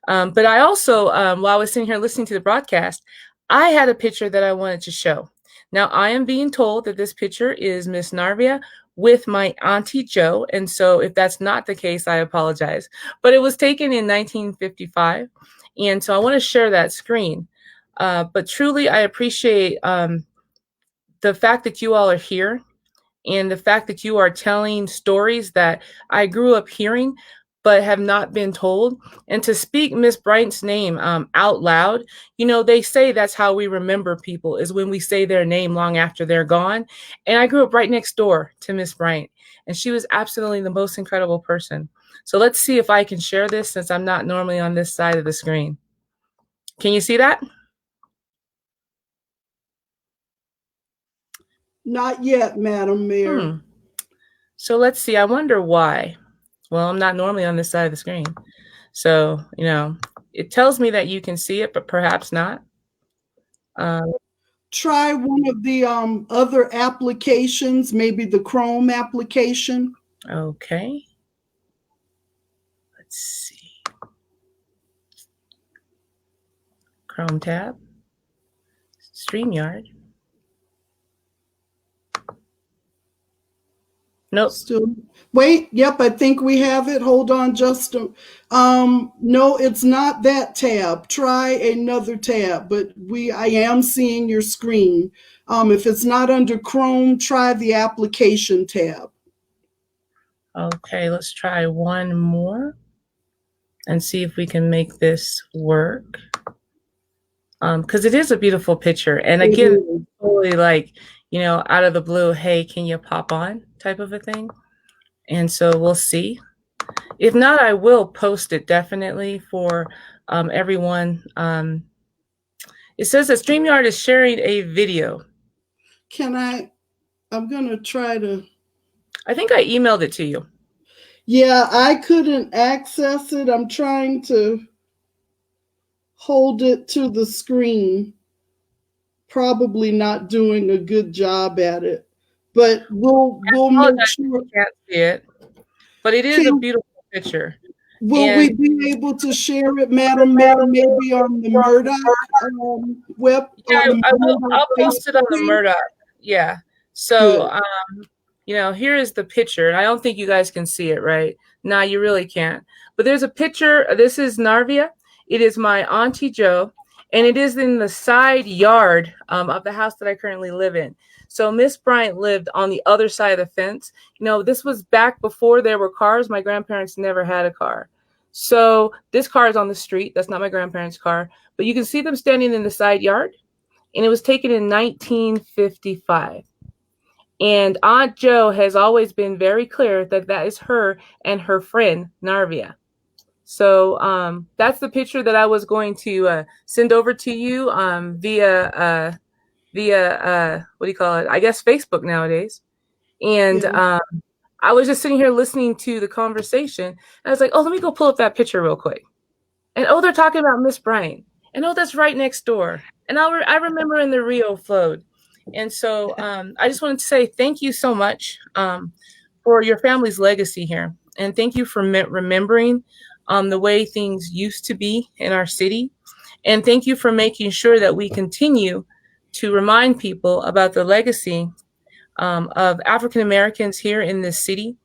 But I also, while I was sitting here listening to the broadcast, I had a picture that I wanted to show. Now, I am being told that this picture is Miss Narvia with my Auntie Jo. And so if that's not the case, I apologize. But it was taken in 1955. And so I want to share that screen. But truly, I appreciate the fact that you all are here and the fact that you are telling stories that I grew up hearing but have not been told. And to speak Miss Bryant's name out loud, they say that's how we remember people, is when we say their name long after they're gone. And I grew up right next door to Miss Bryant, and she was absolutely the most incredible person. So let's see if I can share this since I'm not normally on this side of the screen. Can you see that? Not yet, Madam Mayor. So let's see. I wonder why. Well, I'm not normally on this side of the screen. So, it tells me that you can see it, but perhaps not. Try one of the other applications, maybe the Chrome application. Okay. Let's see. Chrome tab. StreamYard. Nope. Still, wait. Yep, I think we have it. Hold on, just no, it's not that tab. Try another tab, but I am seeing your screen. If it's not under Chrome, try the application tab. Okay, let's try one more and see if we can make this work. Because it is a beautiful picture. And again, totally like, you know, out of the blue, hey, can you pop on type of a thing? And so we'll see. If not, I will post it definitely for everyone. It says that StreamYard is sharing a video. I'm going to try to. I think I emailed it to you. Yeah, I couldn't access it. I'm trying to hold it to the screen. Probably not doing a good job at it, but we'll make sure. You can't see it, but it is a beautiful picture. Will we be able to share it, Madam Mayor, maybe on the Murdoch web? Yeah, I'll post it on the Murdoch. Yeah. So, you know, here is the picture, and I don't think you guys can see it, right? No, you really can't. But there's a picture. This is Narvia. It is my Auntie Jo, and it is in the side yard of the house that I currently live in. So Miss Bryant lived on the other side of the fence. You know, this was back before there were cars. My grandparents never had a car. So this car is on the street. That's not my grandparents' car. But you can see them standing in the side yard. And it was taken in 1955. And Aunt Jo has always been very clear that that is her and her friend, Narvia. So that's the picture that I was going to send over to you via what do you call it? I guess Facebook nowadays. And I was just sitting here listening to the conversation. And I was like, oh, let me go pull up that picture real quick. And oh, they're talking about Miss Bryant. And oh, that's right next door. And I remember in the Rio flowed. And so I just wanted to say thank you so much for your family's legacy here. And thank you for remembering the way things used to be in our city. And thank you for making sure that we continue to remind people about the legacy of African Americans here in this city,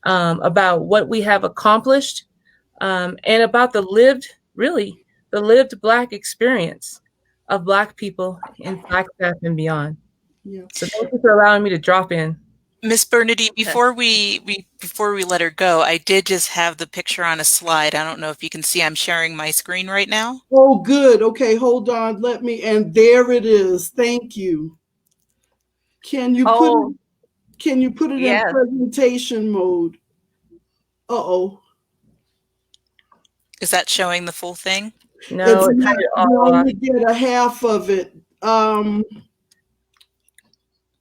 about what we have accomplished, and about the lived Black experience of Black people in Flagstaff and beyond. Yeah. So thank you for allowing me to drop in. Miss Bernadine, before we let her go, I did just have the picture on a slide. I don't know if you can see. I'm sharing my screen right now. Oh, good. Okay, hold on. And there it is. Thank you. Can you put it in presentation mode? Uh-oh. Is that showing the full thing? No, it's not. You only get a half of it.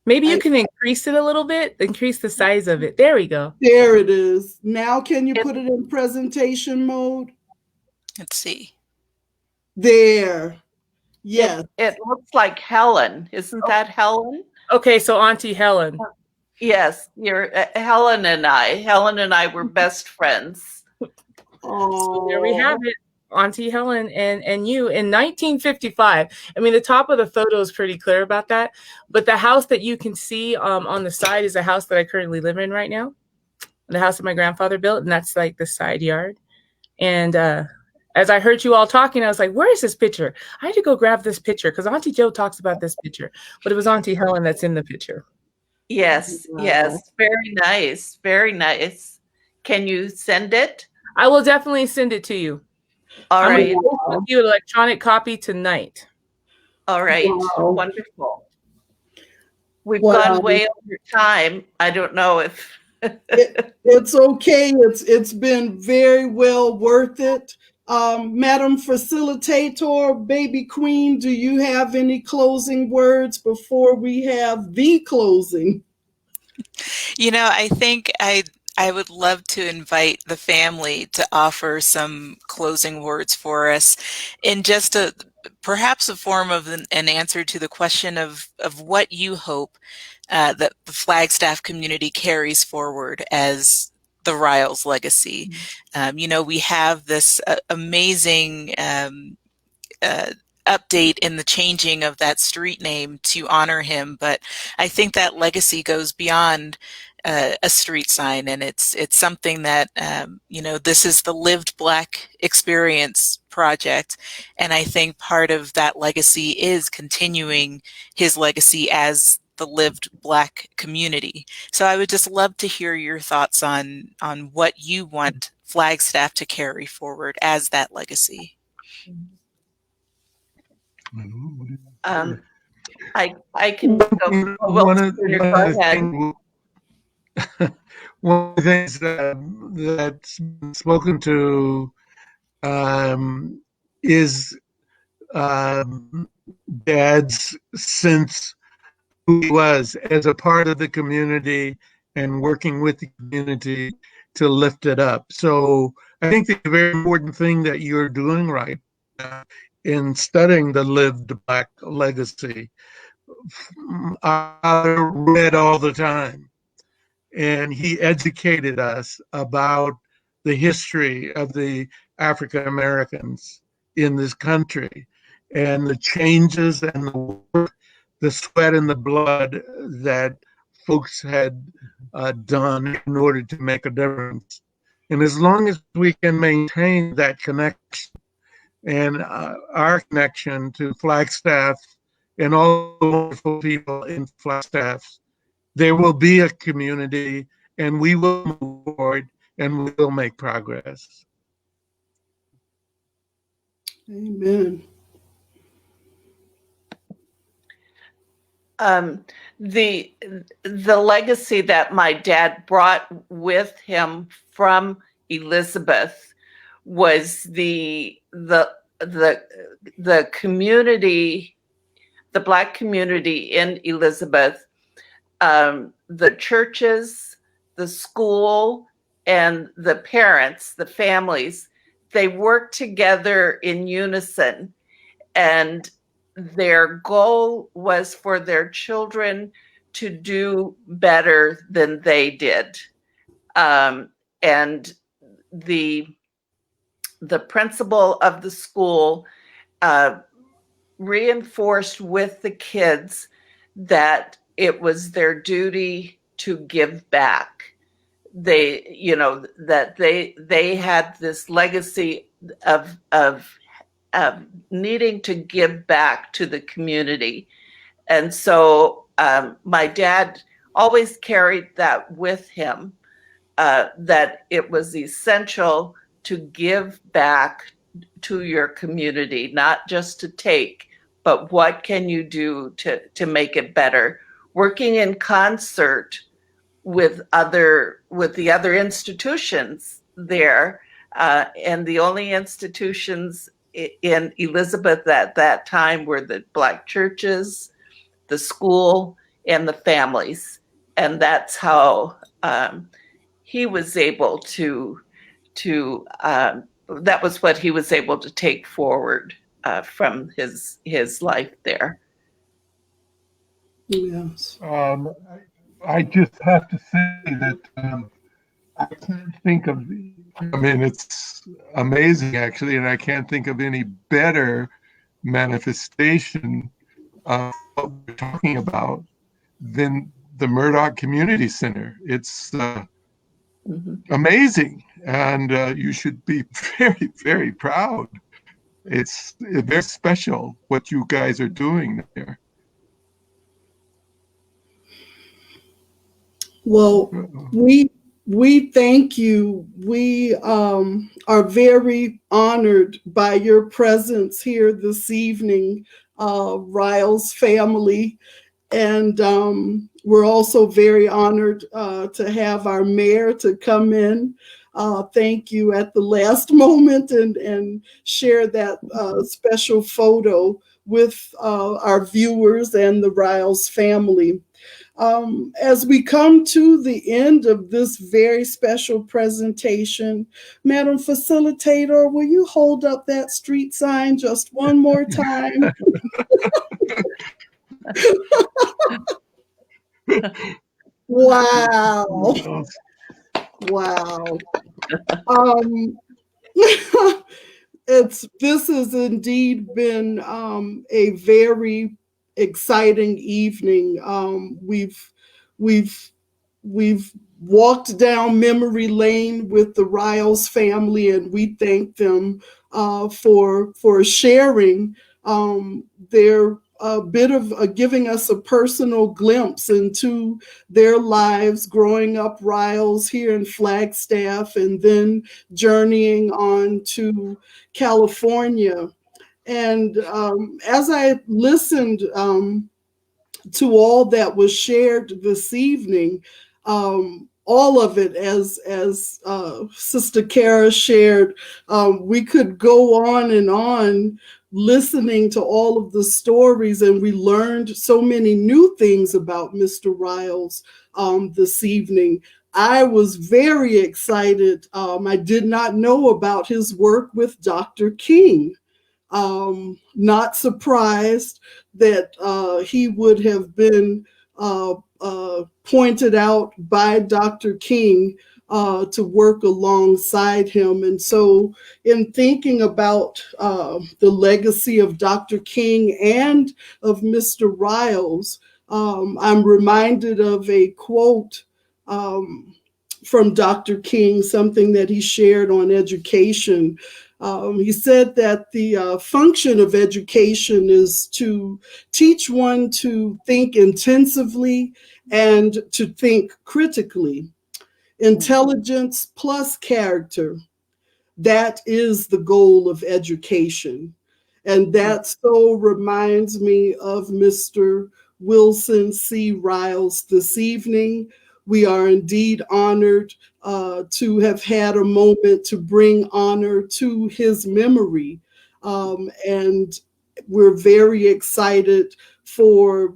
Maybe you can increase it a little bit, increase the size of it. There we go. There it is. Now can you put it in presentation mode? Let's see. There. Yes. It looks like Helen. Isn't that Helen? Okay, so Auntie Helen. Yes, you're Helen and I. Helen and I were best friends. So there we have it. Auntie Helen and you in 1955. I mean, the top of the photo is pretty clear about that. But the house that you can see on the side is the house that I currently live in right now. The house that my grandfather built, and that's like the side yard. And as I heard you all talking, I was like, where is this picture? I had to go grab this picture because Auntie Jo talks about this picture. But it was Auntie Helen that's in the picture. Yes, yes. Very nice. Very nice. Can you send it? I will definitely send it to you. All right. I'm going to give you an electronic copy tonight. All right. Wow. Wonderful. We've gone way over time. I don't know if it's okay. It's been very well worth it. Madam Facilitator, Baby Queen, do you have any closing words before we have the closing? You know, I think I would love to invite the family to offer some closing words for us in just perhaps a form of an answer to the question of what you hope that the Flagstaff community carries forward as the Riles legacy. You know, we have this amazing update in the changing of that street name to honor him, but I think that legacy goes beyond a street sign, and it's something that you know, this is the Lived Black Experience project, and I think part of that legacy is continuing his legacy as the lived Black community. So I would just love to hear your thoughts on what you want Flagstaff to carry forward as that legacy. I can go. One of Go the ahead. one of the things that's been spoken to is Dad's sense who he was as a part of the community and working with the community to lift it up. So I think the very important thing that you're doing right now in studying the lived Black legacy. I read all the time, and he educated us about the history of the African Americans in this country and the changes and the work, the sweat and the blood that folks had done in order to make a difference. And as long as we can maintain that connection and our connection to Flagstaff and all the wonderful people in Flagstaff, there will be a community, and we will move forward and we will make progress. Amen. The legacy that my dad brought with him from Elizabeth was the community, the Black community in Elizabeth, the churches, the school, and the parents, the families. They worked together in unison, and their goal was for their children to do better than they did. And the principal of the school reinforced with the kids that it was their duty to give back. They, you know, that they had this legacy of needing to give back to the community. And so my dad always carried that with him, that it was essential to give back to your community, not just to take, but what can you do to make it better? Working in concert with the other institutions there, and the only institutions in Elizabeth at that time were the Black churches, the school, and the families. And that's how he was able to that was what he was able to take forward from his life there. Yes. I just have to say that I can't think of, I mean, it's amazing actually, and I can't think of any better manifestation of what we're talking about than the Murdoch Community Center. It's amazing, and you should be very, very proud. It's very special what you guys are doing there. Well, we thank you. We are very honored by your presence here this evening, Riles family. And we're also very honored to have our mayor to come in. Thank you at the last moment and share that special photo with our viewers and the Riles family. As we come to the end of this very special presentation, Madam Facilitator, will you hold up that street sign just one more time? Wow. Wow. This has indeed been a very exciting evening. We've walked down memory lane with the Riles family, and we thank them for sharing their a bit of giving us a personal glimpse into their lives growing up Riles here in Flagstaff and then journeying on to California. And as I listened to all that was shared this evening, all of it, as Sister Kara shared, we could go on and on listening to all of the stories, and we learned so many new things about Mr. Riles this evening. I was very excited. I did not know about his work with Dr. King. Not surprised that he would have been pointed out by Dr. King to work alongside him. And so in thinking about the legacy of Dr. King and of Mr. Riles, I'm reminded of a quote from Dr. King, something that he shared on education. He said that the function of education is to teach one to think intensively and to think critically. Intelligence plus character, that is the goal of education. And that so reminds me of Mr. Wilson C. Riles this evening. We are indeed honored to have had a moment to bring honor to his memory. And we're very excited for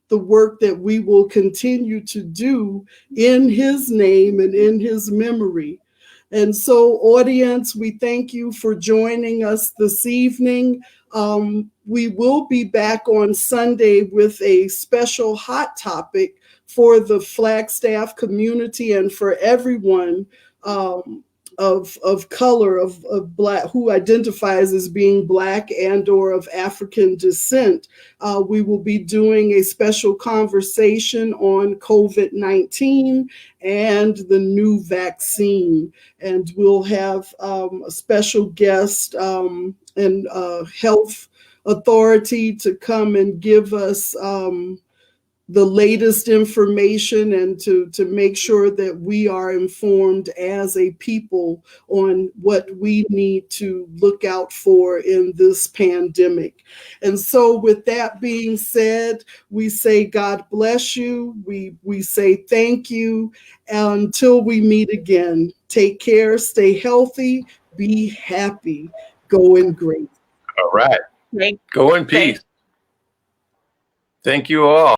the work that we will continue to do in his name and in his memory. And so, audience, we thank you for joining us this evening. We will be back on Sunday with a special hot topic for the Flagstaff community and for everyone of color, of Black, who identifies as being Black and or of African descent. We will be doing a special conversation on COVID-19 and the new vaccine. And we'll have a special guest and health authority to come and give us the latest information and to make sure that we are informed as a people on what we need to look out for in this pandemic. And so with that being said, we say God bless you. We say thank you. Until we meet again, take care, stay healthy, be happy, go in grace. All right. Go in peace. Thank you all.